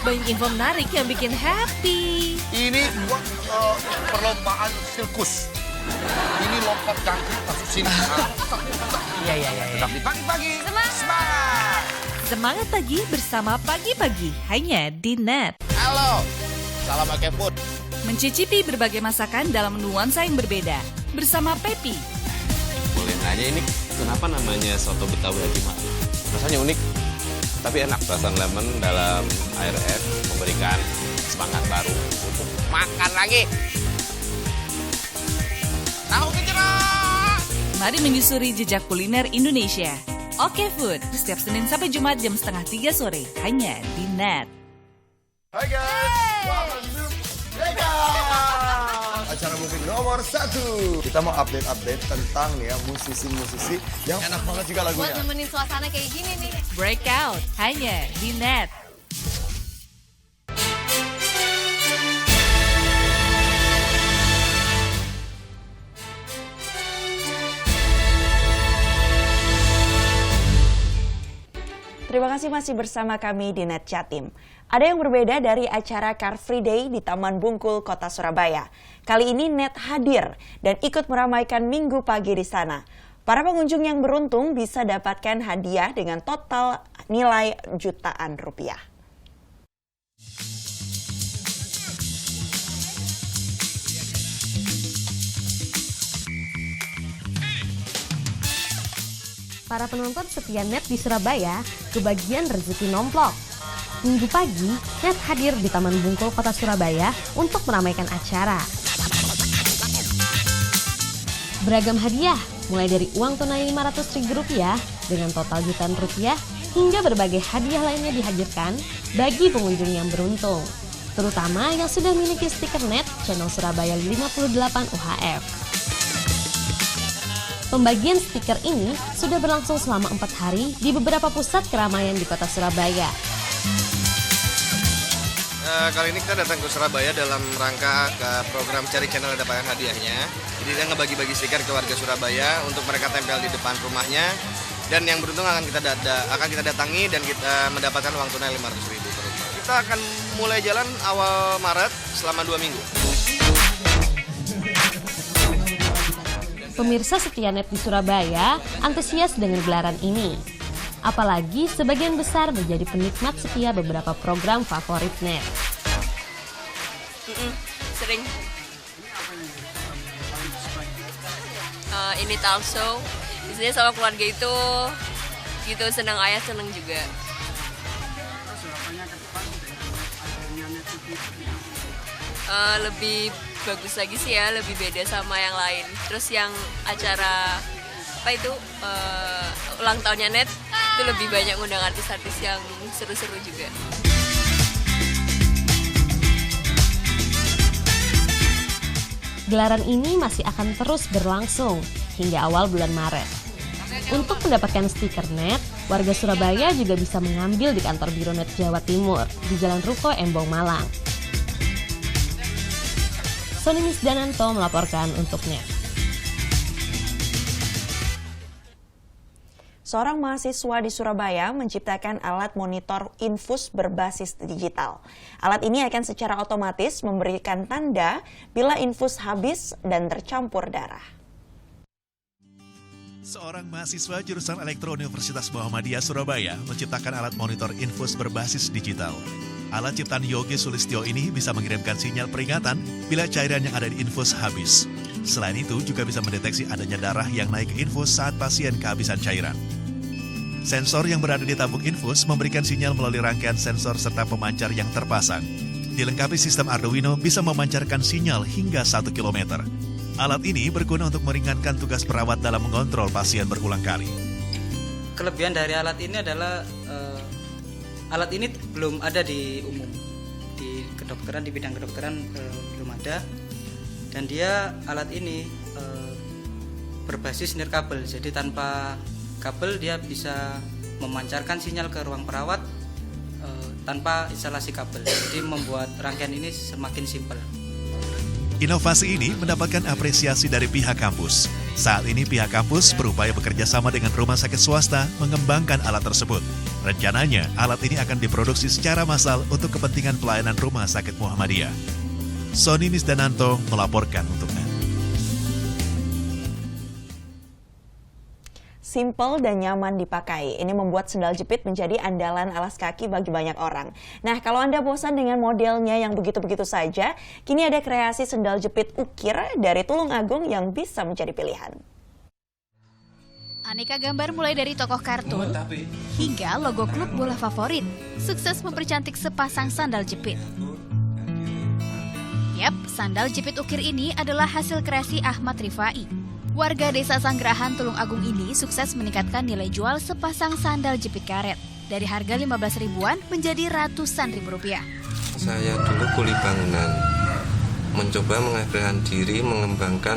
S3: Banyak info menarik yang bikin happy.
S4: Ini perlombaan sirkus. Ini lompat jangkrik masuk sini.
S6: Iya.
S4: Tetap di pagi-pagi.
S3: Semangat! Semangat pagi bersama Pagi-Pagi hanya di Net.
S1: Halo, salam pakai food.
S3: Mencicipi berbagai masakan dalam nuansa yang berbeda bersama Pepi.
S1: Boleh nanya ini kenapa namanya soto Betawi Haji Ma'ruf? Rasanya unik, tapi enak. Perasaan lemon dalam air es memberikan semangat baru untuk makan lagi. Tahu gejrot!
S3: Mari menyusuri jejak kuliner Indonesia. Oke Food, setiap Senin sampai Jumat jam 2:30 sore, hanya di Net.
S15: Hai guys, welcome to Breakout, acara musik nomor 1. Kita mau update tentang ya musisi-musisi yang enak banget juga lagunya.
S23: Buat nemenin suasana kayak gini nih.
S3: Breakout, hanya di Net.
S5: Terima kasih masih bersama kami di Net Jatim. Ada yang berbeda dari acara Car Free Day di Taman Bungkul, Kota Surabaya. Kali ini Net hadir dan ikut meramaikan minggu pagi di sana. Para pengunjung yang beruntung bisa dapatkan hadiah dengan total nilai jutaan rupiah.
S7: Para penonton setia Net di Surabaya kebagian rezeki nomplok. Minggu pagi, Net hadir di Taman Bungkul, Kota Surabaya untuk meramaikan acara. Beragam hadiah, mulai dari uang tunai Rp500.000 dengan total jutaan rupiah, hingga berbagai hadiah lainnya dihadirkan bagi pengunjung yang beruntung, terutama yang sudah memiliki stiker Net channel Surabaya 58 UHF. Pembagian stiker ini sudah berlangsung selama 4 hari di beberapa pusat keramaian di Kota Surabaya.
S11: Kali ini kita datang ke Surabaya dalam rangka ke program Cari Channel Dapatkan Hadiahnya. Jadi kita ngebagi-bagi stiker ke warga Surabaya untuk mereka tempel di depan rumahnya. Dan yang beruntung akan kita datangi dan kita mendapatkan uang tunai Rp500.000 per rumah. Kita akan mulai jalan awal Maret selama 2 minggu.
S7: Pemirsa setia Net di Surabaya antusias dengan gelaran ini. Apalagi sebagian besar menjadi penikmat setia beberapa program favorit Net.
S16: Sering. Ini talk show. Biasanya sama keluarga itu gitu, senang ayah, senang juga. Lebih bagus lagi sih ya, lebih beda sama yang lain. Terus yang acara ulang tahunnya Net itu lebih banyak ngundang artis-artis yang seru-seru juga.
S7: Gelaran ini masih akan terus berlangsung hingga awal bulan Maret. Untuk mendapatkan stiker Net, warga Surabaya juga bisa mengambil di kantor Biro Net Jawa Timur di Jalan Ruko Embong, Malang. Sony Misdananto melaporkan untuk Net.
S5: Seorang mahasiswa di Surabaya menciptakan alat monitor infus berbasis digital. Alat ini akan secara otomatis memberikan tanda bila infus habis dan tercampur darah.
S10: Seorang mahasiswa jurusan Elektro Universitas Muhammadiyah Surabaya menciptakan alat monitor infus berbasis digital. Alat ciptaan Yogi Sulistyo ini bisa mengirimkan sinyal peringatan bila cairan yang ada di infus habis. Selain itu juga bisa mendeteksi adanya darah yang naik ke infus saat pasien kehabisan cairan. Sensor yang berada di tabung infus memberikan sinyal melalui rangkaian sensor serta pemancar yang terpasang. Dilengkapi sistem Arduino bisa memancarkan sinyal hingga 1 km. Alat ini berguna untuk meringankan tugas perawat dalam mengontrol pasien berulang kali.
S17: Kelebihan dari alat ini adalah alat ini belum ada di umum, di kedokteran, di bidang kedokteran belum ada. Dan dia alat ini berbasis nirkabel, jadi tanpa kabel dia bisa memancarkan sinyal ke ruang perawat tanpa instalasi kabel. Jadi membuat rangkaian ini semakin simpel.
S10: Inovasi ini mendapatkan apresiasi dari pihak kampus. Saat ini pihak kampus berupaya bekerja sama dengan rumah sakit swasta mengembangkan alat tersebut. Rencananya, alat ini akan diproduksi secara massal untuk kepentingan pelayanan rumah sakit Muhammadiyah. Sony Misdananto melaporkan untuk Net.
S5: Simple dan nyaman dipakai. Ini membuat sendal jepit menjadi andalan alas kaki bagi banyak orang. Nah, kalau Anda bosan dengan modelnya yang begitu-begitu saja, kini ada kreasi sendal jepit ukir dari Tulungagung yang bisa menjadi pilihan.
S9: Aneka gambar mulai dari tokoh kartun hingga logo klub bola favorit sukses mempercantik sepasang sandal jepit. Yap, sandal jepit ukir ini adalah hasil kreasi Ahmad Rifai. Warga desa Sanggerahan Tulungagung ini sukses meningkatkan nilai jual sepasang sandal jepit karet dari harga 15 ribuan menjadi ratusan ribu rupiah.
S18: Saya dulu kuli bangunan, mencoba mengaplikasikan diri mengembangkan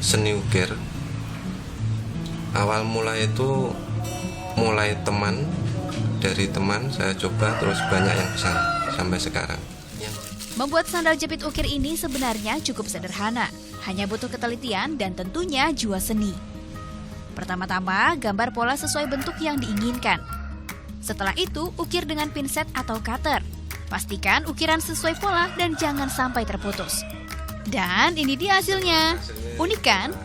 S18: seni ukir. Awal mulai itu mulai teman, dari teman saya coba terus banyak yang besar sampai sekarang.
S9: Membuat sandal jepit ukir ini sebenarnya cukup sederhana, hanya butuh ketelitian dan tentunya jiwa seni. Pertama-tama, gambar pola sesuai bentuk yang diinginkan. Setelah itu, ukir dengan pinset atau cutter. Pastikan ukiran sesuai pola dan jangan sampai terputus. Dan ini dia hasilnya. Unik kan?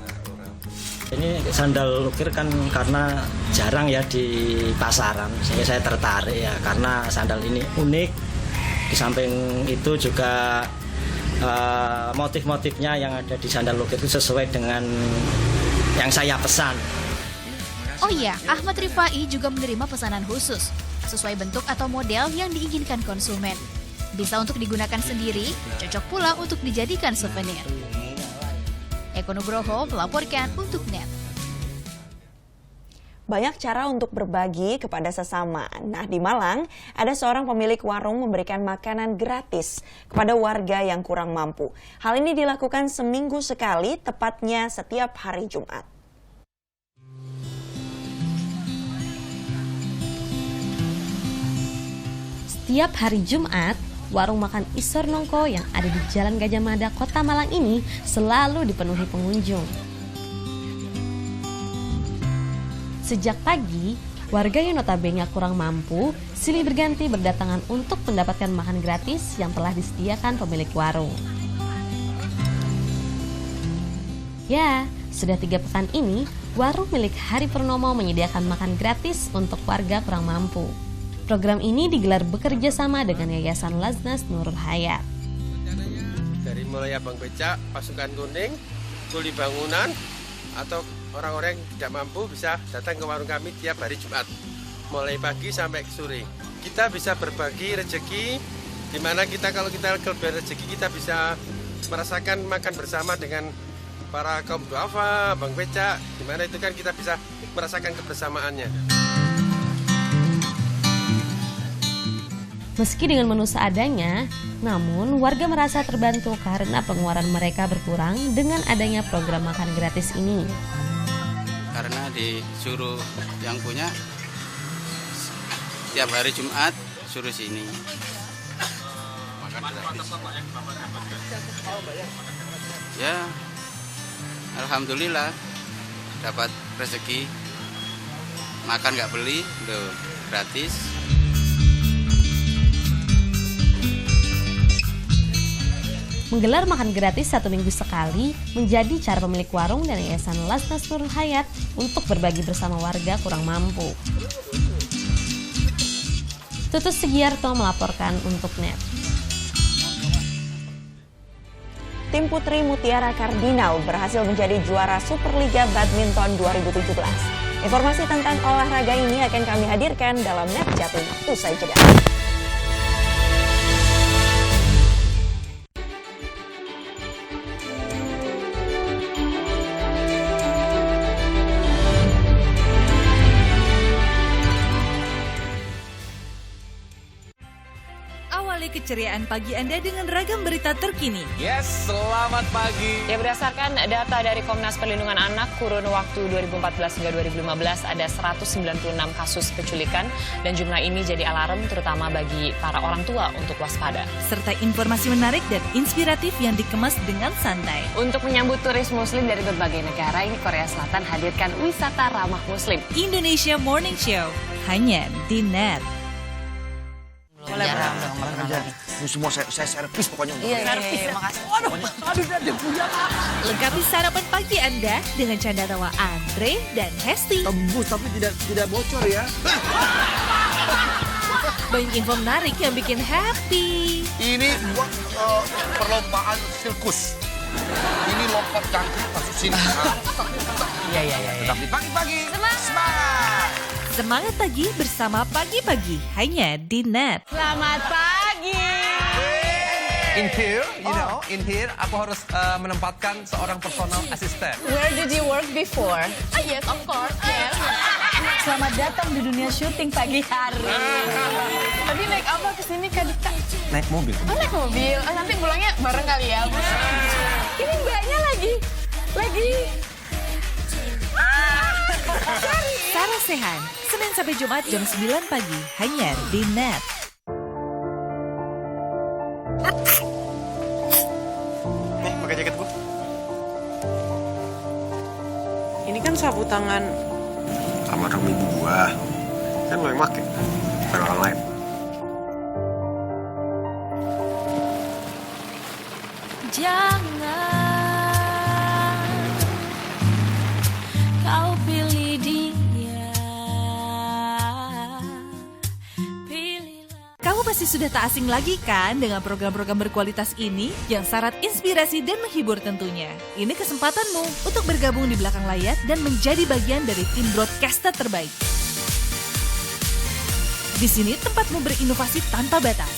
S19: Ini sandal ukir kan karena jarang ya di pasaran, sehingga saya tertarik ya karena sandal ini unik. Di samping itu juga motif-motifnya yang ada di sandal ukir itu sesuai dengan yang saya pesan.
S9: Oh iya, Ahmad Rifai juga menerima pesanan khusus sesuai bentuk atau model yang diinginkan konsumen. Bisa untuk digunakan sendiri, cocok pula untuk dijadikan souvenir. Eko Nugroho melaporkan untuk NET.
S5: Banyak cara untuk berbagi kepada sesama. Nah, di Malang, ada seorang pemilik warung memberikan makanan gratis kepada warga yang kurang mampu. Hal ini dilakukan seminggu sekali, tepatnya setiap hari Jumat.
S7: Setiap hari Jumat, warung makan Isor Nongko yang ada di Jalan Gajah Mada, Kota Malang ini selalu dipenuhi pengunjung. Sejak pagi, warga yang notabene kurang mampu silih berganti berdatangan untuk mendapatkan makan gratis yang telah disediakan pemilik warung. Ya, sudah 3 pekan ini, warung milik Hari Purnomo menyediakan makan gratis untuk warga kurang mampu. Program ini digelar bekerja sama dengan Yayasan Laznas Nurul Hayat.
S20: Dari mulai abang becak, pasukan kuning, kuli bangunan, atau orang-orang yang tidak mampu bisa datang ke warung kami tiap hari Jumat, mulai pagi sampai sore. Kita bisa berbagi rezeki, di mana kita kalau kita kelebihan rezeki kita bisa merasakan makan bersama dengan para kaum duafa, abang becak, di mana itu kan kita bisa merasakan kebersamaannya.
S7: Meski dengan menu seadanya, namun warga merasa terbantu karena pengeluaran mereka berkurang dengan adanya program makan gratis ini.
S21: Karena disuruh yang punya tiap hari Jumat suruh sini. Ya, alhamdulillah dapat rezeki, makan nggak beli, tuh gratis.
S7: Menggelar makan gratis 1 minggu sekali menjadi cara pemilik warung dan Yayasan Laznas Nurul Hayat untuk berbagi bersama warga kurang mampu. Tutus Segiarto melaporkan untuk NET.
S5: Tim Putri Mutiara Kardinal berhasil menjadi juara Superliga Badminton 2017. Informasi tentang olahraga ini akan kami hadirkan dalam NET Jatim usai jeda.
S3: Keceriaan pagi Anda dengan ragam berita terkini.
S8: Yes, selamat pagi.
S14: Ya, berdasarkan data dari Komnas Perlindungan Anak, kurun waktu 2014 hingga 2015 ada 196 kasus penculikan dan jumlah ini jadi alarm terutama bagi para orang tua untuk waspada.
S3: Serta informasi menarik dan inspiratif yang dikemas dengan santai.
S14: Untuk menyambut turis muslim dari berbagai negara, ini Korea Selatan hadirkan wisata ramah muslim.
S3: Indonesia Morning Show, hanya di NET.
S4: Ini semua saya servis pokoknya.
S23: Iya, makasih.
S4: Aduh, dia punya.
S3: Lengkapi sarapan pagi Anda dengan canda tawa Andre dan Hesti.
S4: Tembus tapi tidak bocor ya.
S3: Banyak info menarik yang bikin happy.
S4: Ini perlombaan sirkus. Ini lompat jangkrik masuk sini.
S23: Iya.
S4: Tapi pagi-pagi semangat.
S3: Semangat pagi bersama Pagi-Pagi hanya di Net.
S23: Selamat pagi.
S12: In here, aku harus menempatkan seorang personal assistant.
S23: Where did you work before? Yes, of course. Yes. Selamat datang di dunia syuting pagi hari. Tadi naik apa kesini Kak Dita?
S12: Naik mobil.
S23: Oh, naik mobil. Nanti pulangnya bareng kali ya. Ini mbaknya lagi.
S3: Sarah Sehan, Senin sampai Jumat jam 9 pagi hanya di Net.
S4: Nih, pakai jaket gua.
S2: Ini kan sapu tangan.
S15: Sama dong ibu gua. Kan lo yang pake. Bukan orang lain.
S3: Jangan kau pilih dia. Kamu pasti sudah tak asing lagi kan dengan program-program berkualitas ini yang syarat inspirasi dan menghibur tentunya. Ini kesempatanmu untuk bergabung di belakang layar dan menjadi bagian dari tim broadcaster terbaik. Di sini tempatmu berinovasi tanpa batas.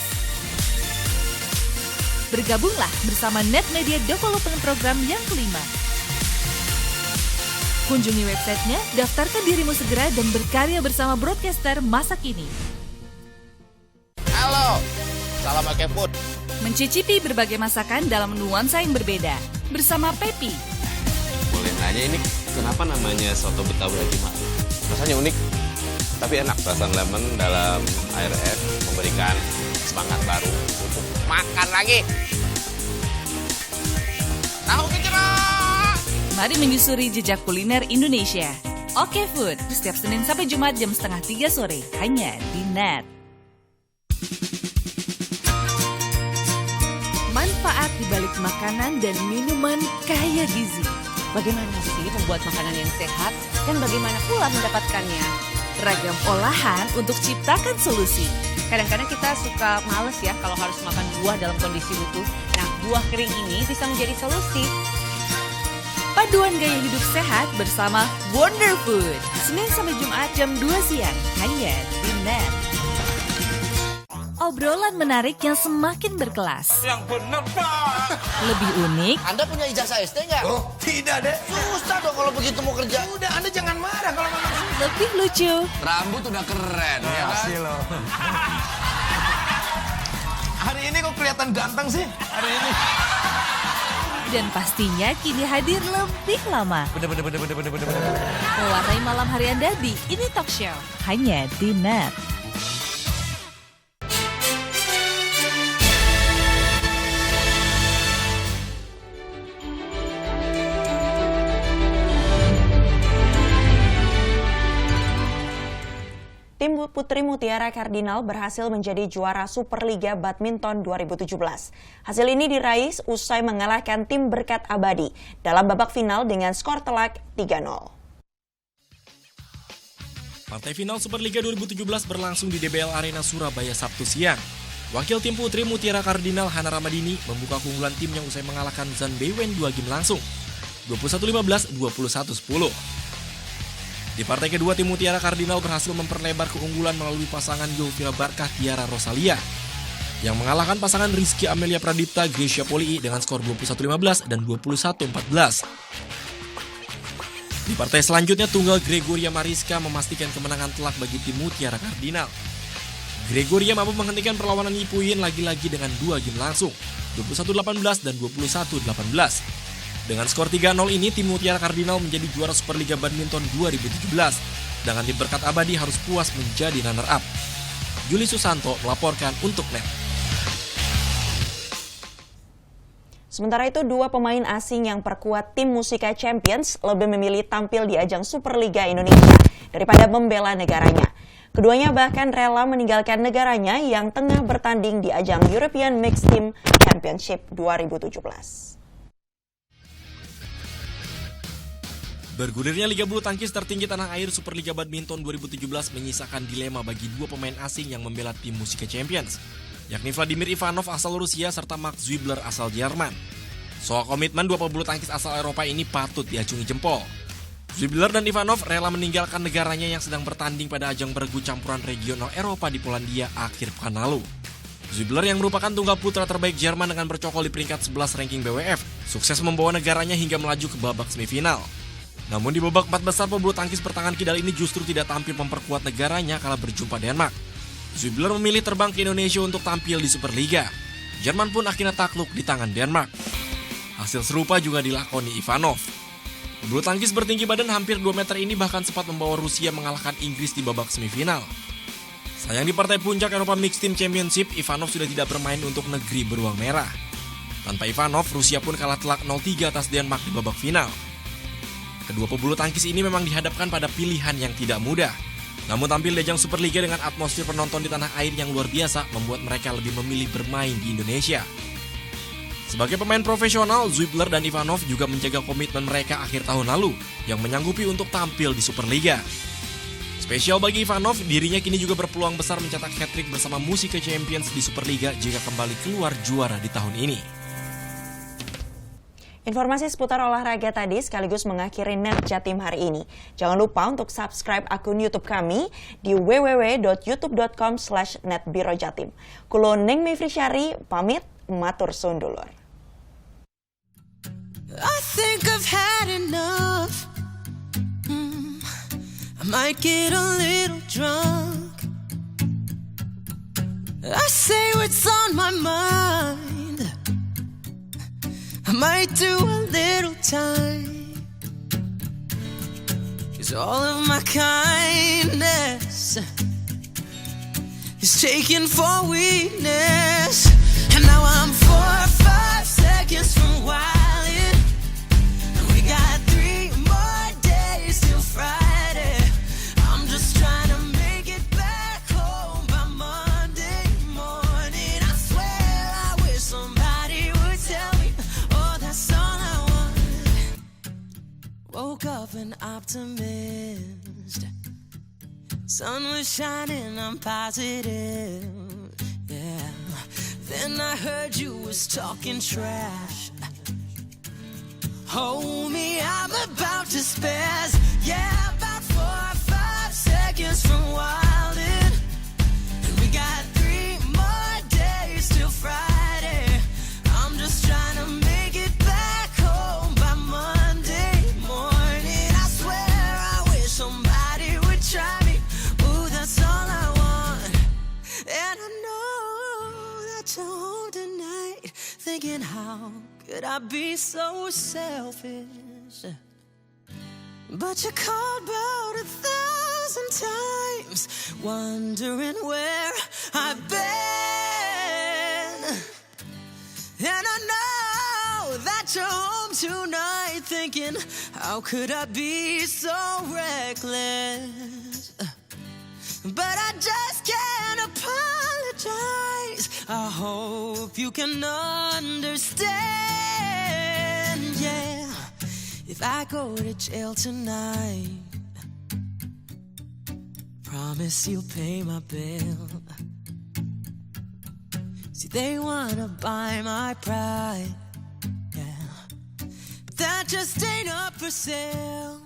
S3: Bergabunglah bersama Net Media Development Program yang kelima. Kunjungi websitenya, daftarkan dirimu segera dan berkarya bersama broadcaster masa kini.
S1: Halo, salam pakai food.
S3: Mencicipi berbagai masakan dalam nuansa yang berbeda. Bersama Pepi.
S1: Boleh nanya ini kenapa namanya soto Betawi Haji Ma'ruf? Rasanya unik, tapi enak. Perasaan lemon dalam air es memberikan semangat baru untuk makan lagi. Tahu gejrot.
S3: Mari menyusuri jejak kuliner Indonesia. Oke Food, setiap Senin sampai Jumat jam 2:30 sore, hanya di Net. Manfaat di balik makanan dan minuman kaya gizi.
S2: Bagaimana sih membuat makanan yang sehat dan bagaimana pula mendapatkannya?
S3: Ragam olahan untuk ciptakan solusi.
S2: Kadang-kadang kita suka males ya kalau harus makan buah dalam kondisi utuh. Nah, buah kering ini bisa menjadi solusi.
S3: Paduan gaya hidup sehat bersama Wonder Food. Senin sampai Jumat jam 2 siang, hanya di Net. Obrolan menarik yang semakin berkelas.
S4: Yang benar, Pak.
S3: Lebih unik.
S4: Anda punya ijazah SD nggak? Oh, tidak, Dek. Susah dong kalau begitu mau kerja. Udah, Anda jangan marah kalau nggak susah.
S3: Lebih lucu.
S21: Rambut udah keren, ya kan?
S15: Loh.
S12: Hari ini kok kelihatan ganteng sih? Hari ini.
S3: Dan pastinya kini hadir lebih lama.
S12: Bener.
S3: Mewarnai malam hari Anda di Ini Talk Show. Hanya di Net.
S5: Tim Putri Mutiara Kardinal berhasil menjadi juara Superliga Badminton 2017. Hasil ini diraih usai mengalahkan tim Berkat Abadi dalam babak final dengan skor telak 3-0.
S13: Partai final Superliga 2017 berlangsung di DBL Arena Surabaya Sabtu siang. Wakil tim Putri Mutiara Kardinal Hana Ramadini membuka keunggulan timnya usai mengalahkan Zhang Beiwen 2 game langsung, 21-15, 21-10. Di partai kedua, tim Mutiara Kardinal berhasil memperlebar keunggulan melalui pasangan Yovira Barkah Tiara Rosalia yang mengalahkan pasangan Rizky Amelia Pradipta Gracia Polii dengan skor 21-15 dan 21-14. Di partai selanjutnya, tunggal Gregoria Mariska memastikan kemenangan telak bagi tim Mutiara Kardinal. Gregoria mampu menghentikan perlawanan Yipuyin lagi-lagi dengan 2 game langsung, 21-18 dan 21-18. Dengan skor 3-0 ini, tim Mutiara Kardinal menjadi juara Superliga Badminton 2017. Sedangkan tim Berkat Abadi harus puas menjadi runner-up. Juli Susanto melaporkan untuk Net.
S5: Sementara itu, 2 pemain asing yang perkuat tim Musika Champions lebih memilih tampil di ajang Superliga Indonesia daripada membela negaranya. Keduanya bahkan rela meninggalkan negaranya yang tengah bertanding di ajang European Mixed Team Championship 2017.
S13: Bergulirnya Liga Bulu Tangkis tertinggi tanah air Superliga Badminton 2017 menyisakan dilema bagi dua pemain asing yang membela tim Musika Champions, yakni Vladimir Ivanov asal Rusia serta Max Zwiebler asal Jerman. Soal komitmen dua pebulu tangkis asal Eropa ini patut diacungi jempol. Zwiebler dan Ivanov rela meninggalkan negaranya yang sedang bertanding pada ajang bergu campuran regional Eropa di Polandia akhir pekan lalu. Zwiebler yang merupakan tunggal putra terbaik Jerman dengan bercokol di peringkat 11 ranking BWF, sukses membawa negaranya hingga melaju ke babak semifinal. Namun di babak 4 besar, pebulu tangkis bertangan kidal ini justru tidak tampil memperkuat negaranya kala berjumpa Denmark. Zwiebler memilih terbang ke Indonesia untuk tampil di Superliga. Jerman pun akhirnya takluk di tangan Denmark. Hasil serupa juga dilakoni Ivanov. Pebulu tangkis bertinggi badan hampir 2 meter ini bahkan sempat membawa Rusia mengalahkan Inggris di babak semifinal. Sayang di partai puncak Eropa Mixed Team Championship, Ivanov sudah tidak bermain untuk negeri beruang merah. Tanpa Ivanov, Rusia pun kalah telak 0-3 atas Denmark di babak final. Kedua pebulu tangkis ini memang dihadapkan pada pilihan yang tidak mudah. Namun tampil di ajang Superliga dengan atmosfer penonton di tanah air yang luar biasa membuat mereka lebih memilih bermain di Indonesia. Sebagai pemain profesional, Zwiebler dan Ivanov juga menjaga komitmen mereka akhir tahun lalu yang menyanggupi untuk tampil di Superliga. Spesial bagi Ivanov, dirinya kini juga berpeluang besar mencetak hat-trick bersama Musika Champions di Superliga jika kembali keluar juara di tahun ini.
S5: Informasi seputar olahraga tadi sekaligus mengakhiri Net Jatim hari ini. Jangan lupa untuk subscribe akun YouTube kami di www.youtube.com/netbirojatim. Kulo Neng Mevri Syari pamit, matur suun dulur.
S6: I think I've had enough. I might get a little drunk. I say what's on my mind. I might do a little time, 'cause all of my kindness is taken for weakness. And now I'm 4 or 5 seconds from wildin', and we got 3 more days till Friday. I'm just trying to make it back home by Monday morning. I swear I wish somebody would tell me, oh, that's all I want. Woke up an optimist. Sun was shining, I'm positive. Yeah. Then I heard you was talking trash. Hold me, I'm about to spaz. Yeah, about 4 or 5 seconds from wildin', and we got 3 more days till Friday. I'm just trying to make it back home by Monday morning. I swear I wish somebody would try me. Ooh, that's all I want. And I know that you're home tonight, thinking how could I be so selfish? But you called about 1,000 times, wondering where I've been. And I know that you're home tonight, thinking how could I be so reckless? But I just can't apologize. I hope you can understand, yeah. If I go to jail tonight, promise you'll pay my bill. See, they wanna buy my pride, yeah, but that just ain't up for sale.